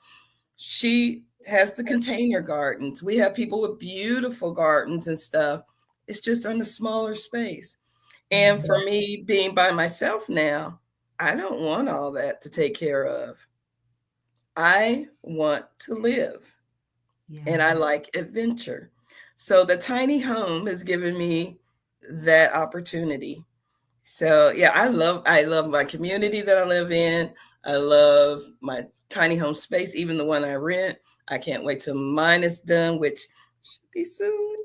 She has the container gardens. We have people with beautiful gardens and stuff. It's just on a smaller space. And for me being by myself now, I don't want all that to take care of. I want to live, and I like adventure. So the tiny home has given me that opportunity. So yeah, I love my community that I live in. I love my tiny home space, even the one I rent. I can't wait till mine is done, which should be soon.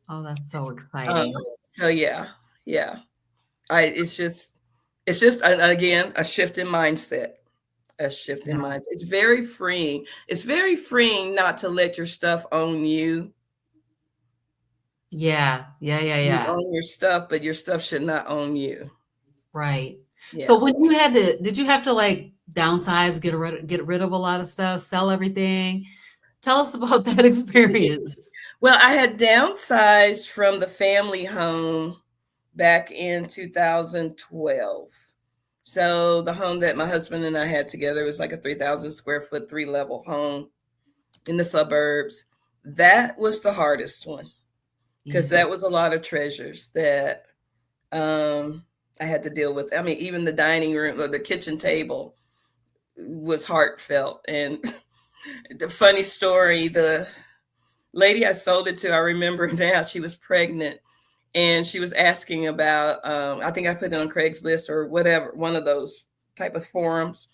Oh, that's so Um, exciting. so yeah, yeah. It's just again a shift in mindset. A shift in Yeah. mindset. It's very freeing. It's very freeing not to let your stuff own you. Yeah. Yeah. Yeah. You Yeah. own your stuff, but your stuff should not own you. Right. So Yeah. when did you have to like downsize, get rid of a lot of stuff, sell everything? Tell us about that experience. Well, I had downsized from the family home back in 2012. So the home that my husband and I had together was like a 3,000 square foot, 3-level home in the suburbs. That was the hardest one because Yeah. that was a lot of treasures that I had to deal with. I mean, even the dining room or the kitchen table was heartfelt. And the funny story, the lady I sold it to, I remember now, she was pregnant and she was asking about, I think I put it on Craigslist or whatever, one of those type of forums.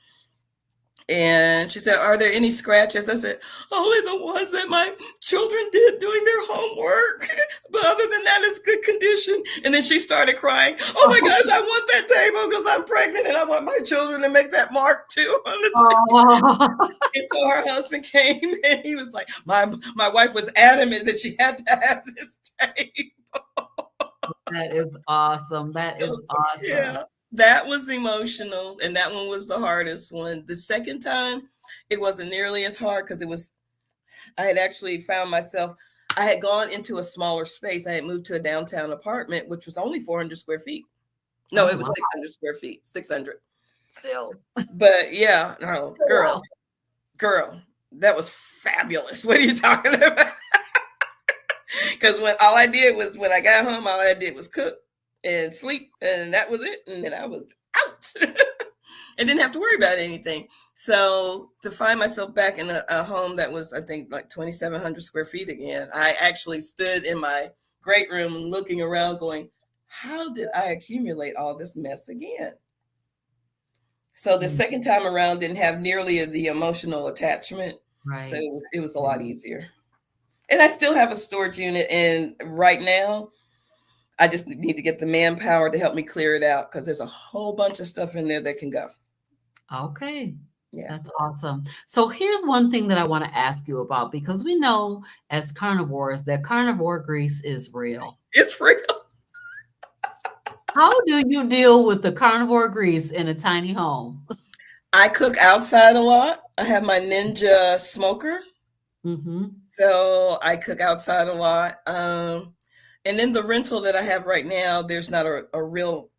And she said, "Are there any scratches?" I said, "Only the ones that my children did doing their homework. But other than that, it's good condition." And then she started crying. "Oh my gosh, I want that table because I'm pregnant and I want my children to make that mark too on the table." Oh, And so her husband came and he was like, my wife was adamant that she had to have this table. that is awesome. That So is awesome. yeah, that was emotional, and that one was the hardest one. The second time, it wasn't nearly as hard because I had actually found myself. I had gone into a smaller space. I had moved to a downtown apartment, which was only 400 square feet. No, Oh, it was wow. 600 square feet, 600. Still. But yeah, no, girl, Wow. girl, that was fabulous. What are you talking about? Because when I got home, all I did was cook and sleep, and that was it. And then I was out and didn't have to worry about anything. So to find myself back in a home that was, I think, like 2,700 square feet again, I actually stood in my great room looking around, going, "How did I accumulate all this mess again?" So the Mm, second time around didn't have nearly the emotional attachment. So right. it was a lot easier. And I still have a storage unit, and right now I just need to get the manpower to help me clear it out because there's a whole bunch of stuff in there that can go. Okay. Yeah. That's awesome. So here's one thing that I want to ask you about because we know as carnivores that carnivore grease is real. It's real. How do you deal with the carnivore grease in a tiny home? I cook outside a lot. I have my Ninja smoker. Mm-hmm. So I cook outside a lot. And in the rental that I have right now, there's not a real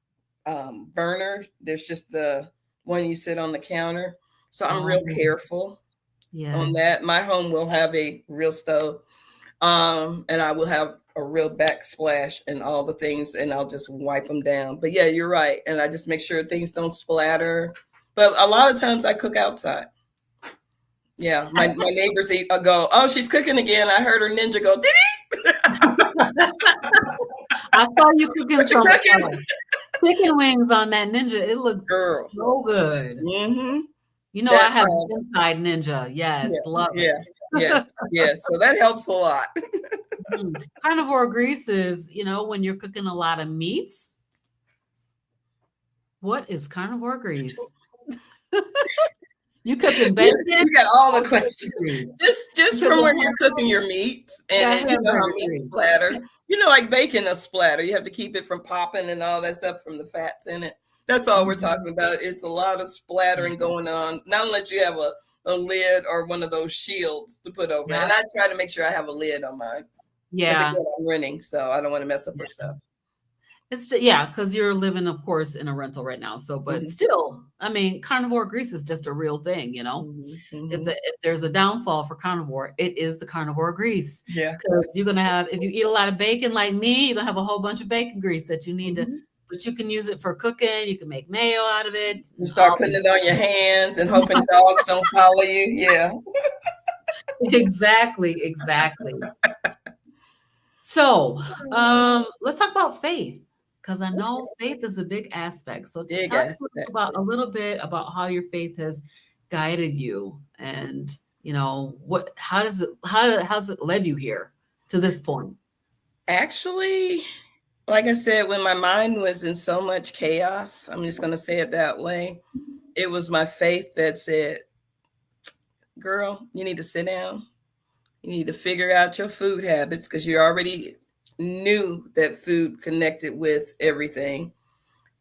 burner. There's just the one you sit on the counter. So I'm real Oh, careful on yeah. that. My home will have a real stove. And I will have a real backsplash and all the things, and I'll just wipe them down. But yeah, you're right. And I just make sure things don't splatter. But a lot of times I cook outside. Yeah, my neighbors go, oh, she's cooking again. I heard her ninja go, did he? I saw you cooking What you some cooking? chicken wings on that ninja. It looked Girl. so good. Mm-hmm. You know, I have inside ninja. Yes, love it. Yes. So that helps a lot. Carnivore grease is, you know, when you're cooking a lot of meats. What is carnivore grease? You cooking bacon? You got all the questions. Just from where you're cooking your meats, and you know how meat splatter. You know, like bacon a splatter. You have to keep it from popping and all that stuff from the fats in it. That's all we're talking about. It's a lot of splattering going on. Not unless you have a lid or one of those shields to put over. And I try to make sure I have a lid on mine. Yeah. Again, I'm renting, so I don't want to mess up her stuff. It's because you're living, of course, in a rental right now. So, but still, I mean, carnivore grease is just a real thing, you know. If there's a downfall for carnivore, it is the carnivore grease. Yeah, because you're gonna have, if you eat a lot of bacon like me, you're gonna have a whole bunch of bacon grease that you need to. But you can use it for cooking. You can make mayo out of it. You start putting it on your hands and hoping dogs don't follow you. Yeah. Exactly. So, let's talk about faith. Because I know faith is a big aspect. So to talk about a little bit about how your faith has guided you, and you know how's it led you here to this point? Actually, like I said, when my mind was in so much chaos, I'm just going to say it that way. It was my faith that said, "Girl, you need to sit down. You need to figure out your food habits, because you already knew that food connected with everything.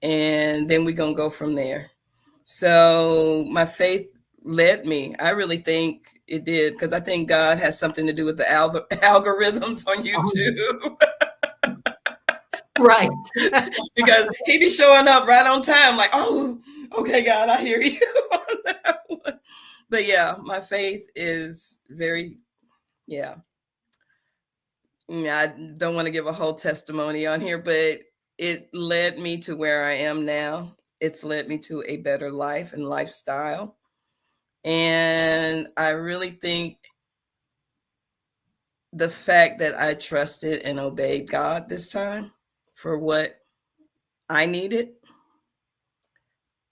And then we're going to go from there." So my faith led me. I really think it did, because I think God has something to do with the algorithms on YouTube. Right. Because he be showing up right on time, like, oh, okay, God, I hear you on that one. But yeah, my faith is very, I don't want to give a whole testimony on here, but it led me to where I am now. It's led me to a better life and lifestyle. And I really think the fact that I trusted and obeyed God this time for what I needed,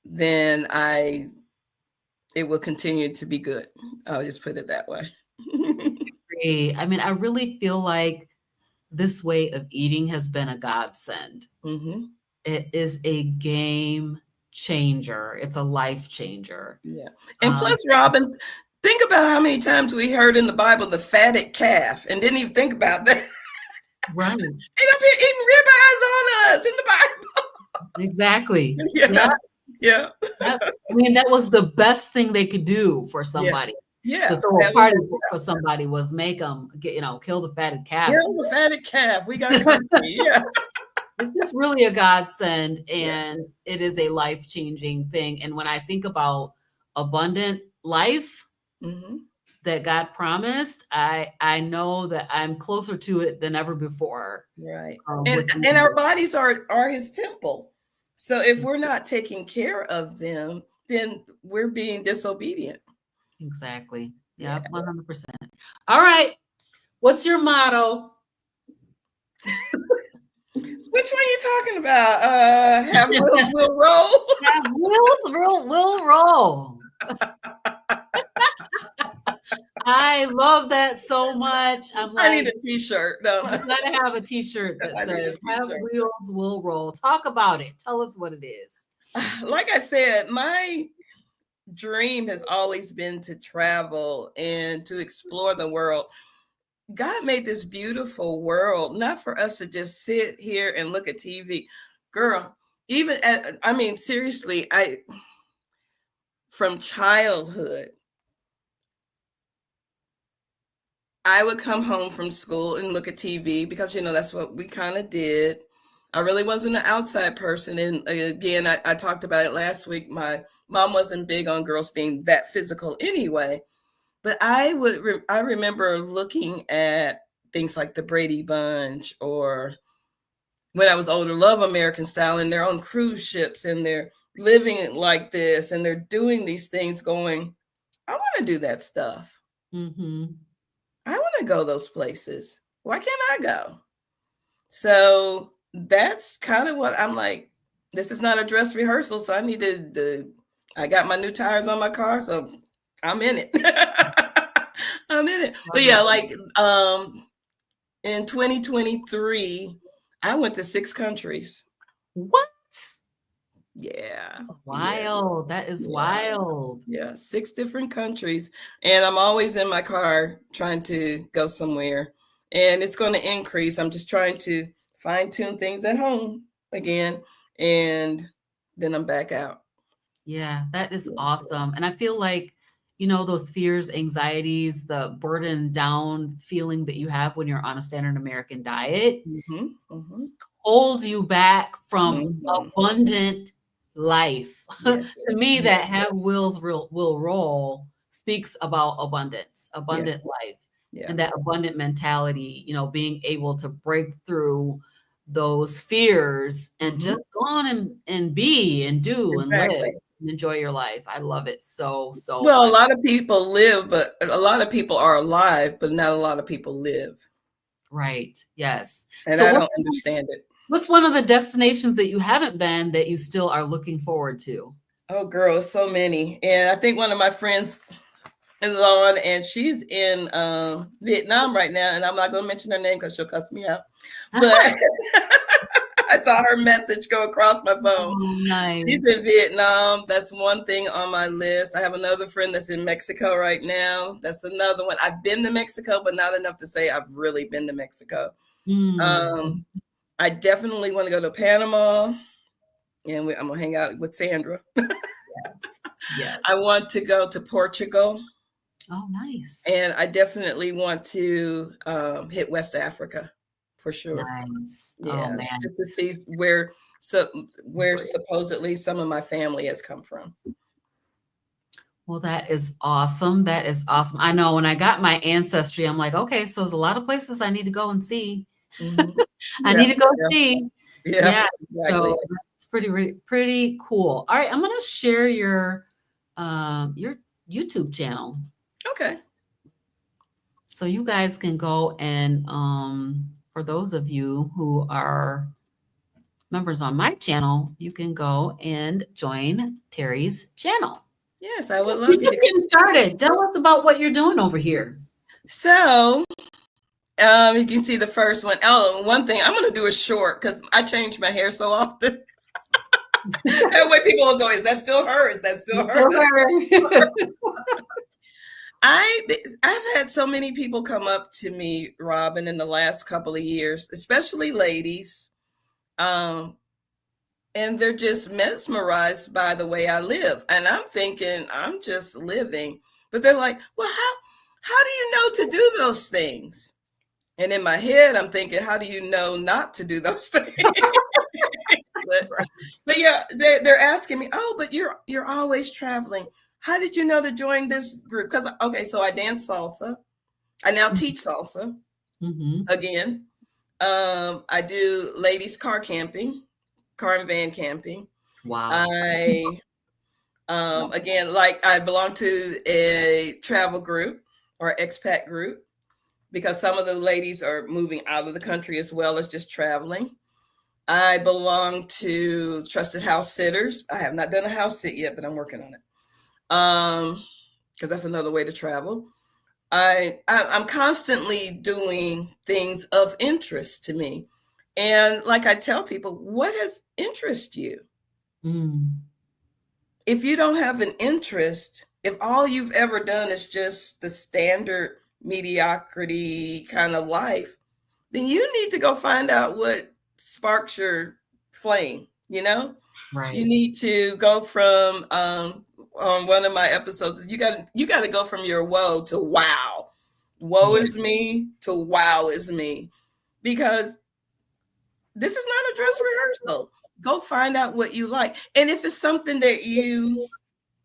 then it will continue to be good. I'll just put it that way. I mean, I really feel like this way of eating has been a godsend. It is a game changer. It's a life changer. Yeah. And plus, Robin, think about how many times we heard in the Bible the fatted calf and didn't even think about that. Right. And up here eating ribeyes on us in the Bible. Exactly. Yeah. I mean, that was the best thing they could do for somebody. Yeah. To throw a party for somebody was make them kill the fatted calf. Kill the fatted calf. We got company. Yeah. It's just really a godsend, and it is a life-changing thing. And when I think about abundant life that God promised, I know that I'm closer to it than ever before. Right. And our bodies are his temple. So if we're not taking care of them, then we're being disobedient. Exactly. Yeah, 100%. All right. What's your motto? Which one are you talking about? Have wheels will roll. Have wheels will roll. I love that so much. I need a t-shirt. No. You gotta have a t-shirt that says "Have wheels will roll." Talk about it. Tell us what it is. Like I said, my dream has always been to travel and to explore the world. God made this beautiful world, not for us to just sit here and look at TV. Girl, seriously, from childhood, I would come home from school and look at TV because, that's what we kind of did. I really wasn't an outside person. And again, I talked about it last week. My mom wasn't big on girls being that physical anyway. But I remember looking at things like the Brady Bunch, or when I was older, Love American Style, and they're on cruise ships and they're living it like this and they're doing these things going, I want to do that stuff. Mm-hmm. I want to go those places. Why can't I go? So that's kind of what I'm like. This is not a dress rehearsal, so I need I got my new tires on my car, so I'm in it. I'm in it. But yeah, like in 2023, I went to 6 countries. What? Yeah. Wild. That is wild. Yeah, 6 different countries. And I'm always in my car trying to go somewhere. And it's going to increase. I'm just trying to fine tune things at home again. And then I'm back out. Yeah, that is awesome. And I feel like, you know, those fears, anxieties, the burden down feeling that you have when you're on a standard American diet holds you back from abundant life. Yes. To me, that have wills will roll speaks about abundant life, and that abundant mentality, you know, being able to break through those fears and just go on and be and do and live and enjoy your life. I love it so Well, much. a lot of people live, but a lot of people are alive, but not a lot of people live. Right. Yes. And So I don't understand it. what's one of the destinations that you haven't been that you still are looking forward to? Oh, girl, so many. And I think one of my friends is on, and she's in Vietnam right now. And I'm not going to mention her name because she'll cuss me out. But I saw her message go across my phone. Oh, nice. She's in Vietnam. That's one thing on my list. I have another friend that's in Mexico right now. That's another one. I've been to Mexico, but not enough to say I've really been to Mexico. I definitely want to go to Panama, and I'm going to hang out with Sandra. Yes. I want to go to Portugal. Oh, nice. And I definitely want to hit West Africa for sure. Nice. Yeah, Oh, man. just to see where supposedly some of my family has come from. Well, that is awesome. That is awesome. I know when I got my ancestry, I'm like, okay, so there's a lot of places I need to go and see. I need to go see. Yeah. Exactly. So it's pretty cool. All right, I'm gonna share your YouTube channel. Okay. So you guys can go and for those of you who are members on my channel, you can go and join Terri's channel. Yes, I would love you to get started. Tell us about what you're doing over here. So you can see the first one. Oh, one thing, I'm going to do a short because I change my hair so often. That way people will go, is that still her? Is that still her? I've had so many people come up to me, Robin, in the last couple of years, especially ladies. And they're just mesmerized by the way I live. And I'm thinking, I'm just living. But they're like, well, how do you know to do those things? And in my head, I'm thinking, how do you know not to do those things? but yeah, they're asking me, oh, but you're always traveling. How did you know to join this group? Because, okay, so I dance salsa. I now teach salsa again. I do ladies car camping, car and van camping. Wow. I, again, like I belong to a travel group or expat group because some of the ladies are moving out of the country as well as just traveling. I belong to Trusted House Sitters. I have not done a house sit yet, but I'm working on it. Because that's another way to travel. I'm constantly doing things of interest to me. And like I tell people, what has interest you? If you don't have an interest, if all you've ever done is just the standard mediocrity kind of life, then you need to go find out what sparks your flame, you know? Right. You need to go from on one of my episodes, you got to go from your woe to wow. Woe is me to wow is me. Because this is not a dress rehearsal. Go find out what you like. And if it's something that you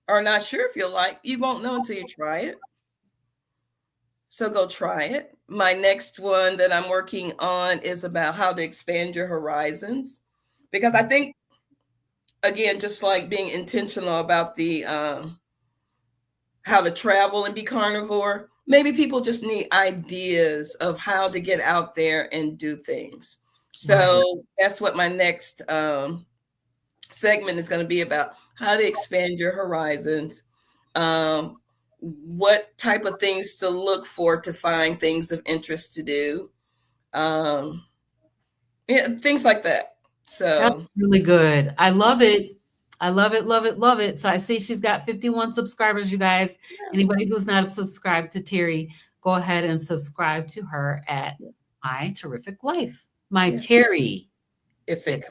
are not sure if you'll like, you won't know until you try it. So go try it. My next one that I'm working on is about how to expand your horizons. Because I think, again, just like being intentional about the how to travel and be carnivore, maybe people just need ideas of how to get out there and do things. Right. So that's what my next segment is going to be about: how to expand your horizons, um, what type of things to look for to find things of interest to do, um, yeah, things like that. That's So really good. I love it. I love it, love it, love it. So I see she's got 51 subscribers, you guys. Anybody who's not subscribed to Terri, go ahead and subscribe to her at yeah, My Terrific Life. My yeah, Terri. if it.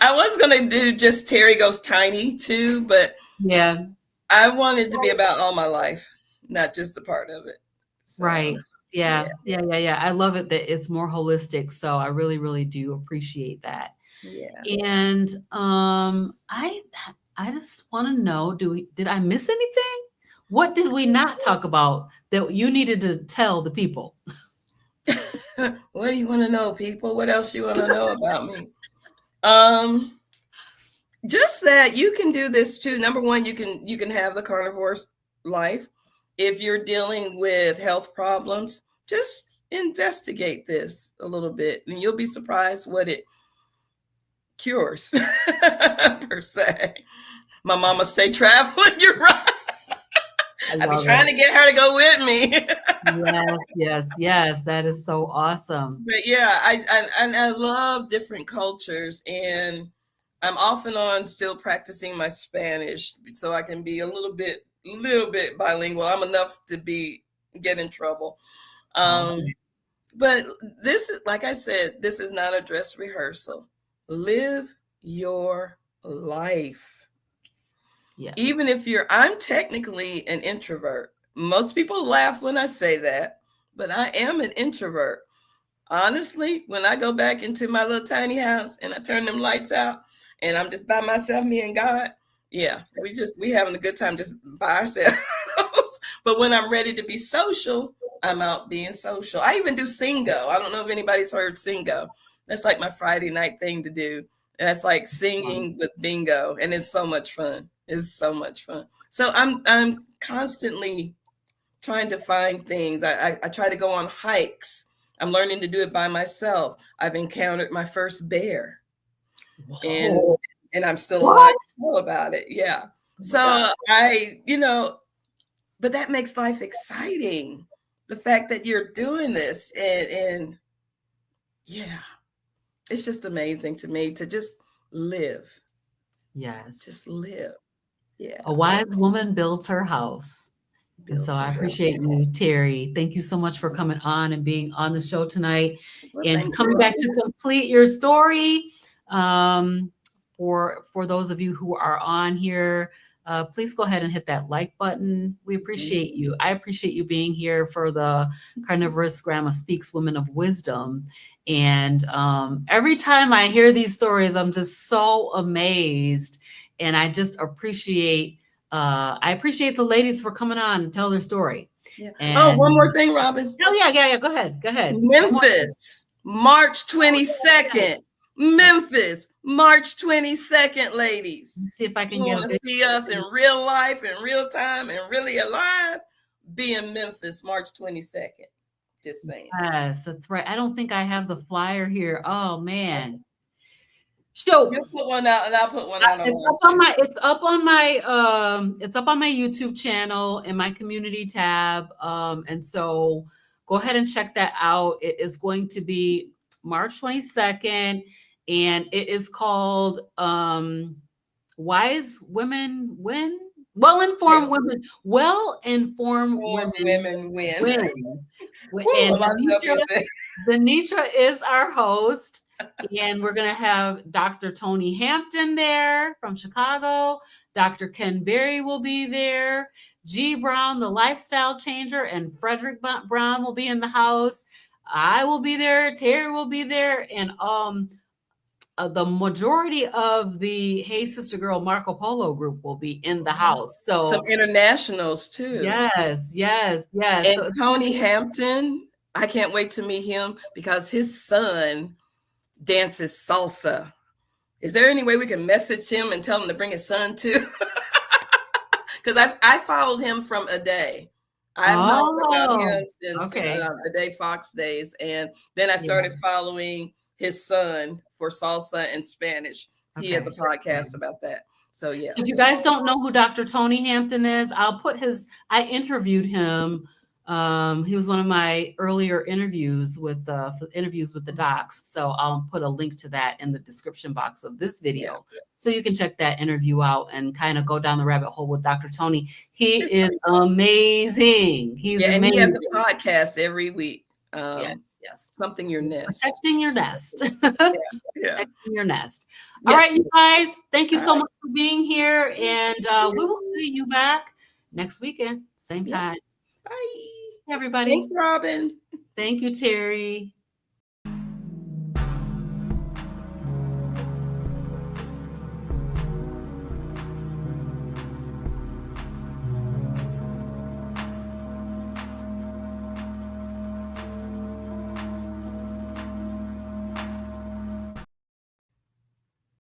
I was gonna do just Terri Goes Tiny too, but Yeah, I wanted to be about all my life, not just a part of it. So right. yeah, Yeah, yeah, yeah, yeah. I love it that it's more holistic. So I really, really do appreciate that. yeah. And I just want to know, did I miss anything? What did we not talk about that you needed to tell the people? What do you want to know, people? What else you want to know about me? Um, just that you can do this too. Number one, you can have the carnivore's life. If you're dealing with health problems, just investigate this a little bit, and you'll be surprised what it cures per se. My mama say traveling, you're right. I I be love trying it. to get her to go with me. Yes, yes, yes. That is so awesome. But yeah, I love different cultures, and I'm off and on still practicing my Spanish so I can be a little bit bilingual. I'm enough to be get in trouble. Um, Okay. but this is, like I said, this is not a dress rehearsal. Live your life. Even Yes. if I'm technically an introvert. Most people laugh when I say that, but I am an introvert. Honestly, when I go back into my little tiny house and I turn them lights out and I'm just by myself, me and God, yeah, we having a good time just by ourselves. But when I'm ready to be social, I'm out being social. I even do singo. I don't know if anybody's heard singo. That's like my Friday night thing to do. That's like singing with bingo, and it's so much fun. It's so much fun. So I'm constantly trying to find things. I try to go on hikes. I'm learning to do it by myself. I've encountered my first bear, and Whoa. I'm still alive What? to tell about it. Yeah. Oh my God. So but that makes life exciting. The fact that you're doing this, and yeah, it's just amazing to me to live, Yes. just live. Yeah. A wise woman builds her house. And so Built I her house. appreciate you, Terri. Thank you so much for coming on and being on the show tonight Well, and thank you, coming back to Robin. complete your story. Um, for those of you who are on here, please go ahead and hit that like button. We appreciate you. I appreciate you being here for the Carnivorous Grandma Speaks Women of Wisdom. And every time I hear these stories, I'm just so amazed. And I appreciate the ladies for coming on and tell their story. Yeah. Oh, And one more thing, Robin. oh yeah, yeah, yeah. Go ahead, go ahead. One more thing. Memphis, March Oh yeah, yeah. 22nd. Memphis, March 22nd, Let me ladies. see if I You can get want a to video. see us in real life, in real time, and really alive? Be in Memphis, March 22nd. Just saying. Yes, that's right. I don't think I have the flyer here. Oh Okay. man. So You'll put one out, and I'll put one out on it's mine up on too. my YouTube channel in my community tab. And so go ahead and check that out. It is going to be March 22nd, and it is called Wise Women Win. Yeah. Well informed More women women win. win. Woo, And a lot of stuff you said. Denitra is our host, and we're going to have Dr. Tony Hampton there from Chicago. Dr. Ken Berry will be there. G. Brown, the lifestyle changer, and Frederick Brown will be in the house. I will be there. Terri will be there, and the majority of the Hey Sister Girl Marco Polo group will be in the house. Some So internationals too. yes, yes, yes. And So Tony Hampton, I can't wait to meet him because his son dances salsa. Is there any way we can message him and tell him to bring his son too? Because I followed him from a day. I've known about oh, him since okay. the Day Fox days, and then I Yeah, started following his son for salsa and Spanish. He has okay. a podcast about that. So So if you yes, guys don't know who Dr. Tony Hampton is, I'll put I interviewed him. He was one of my earlier interviews with the docs. So I'll put a link to that in the description box of this yeah, video. So you can check that interview out and kind of go down the rabbit hole with Dr. Tony. He is amazing. He's yeah, and he has amazing. a podcast every week. Yes, yes. Something your nest. Protecting your nest. Yeah, yeah. Protecting your nest. All right, Yes. you guys, thank you All so right. much for being here. And we will see you back next weekend, same Yeah. time. Bye. Hey, everybody. Thanks, Robin. Thank you, Terry.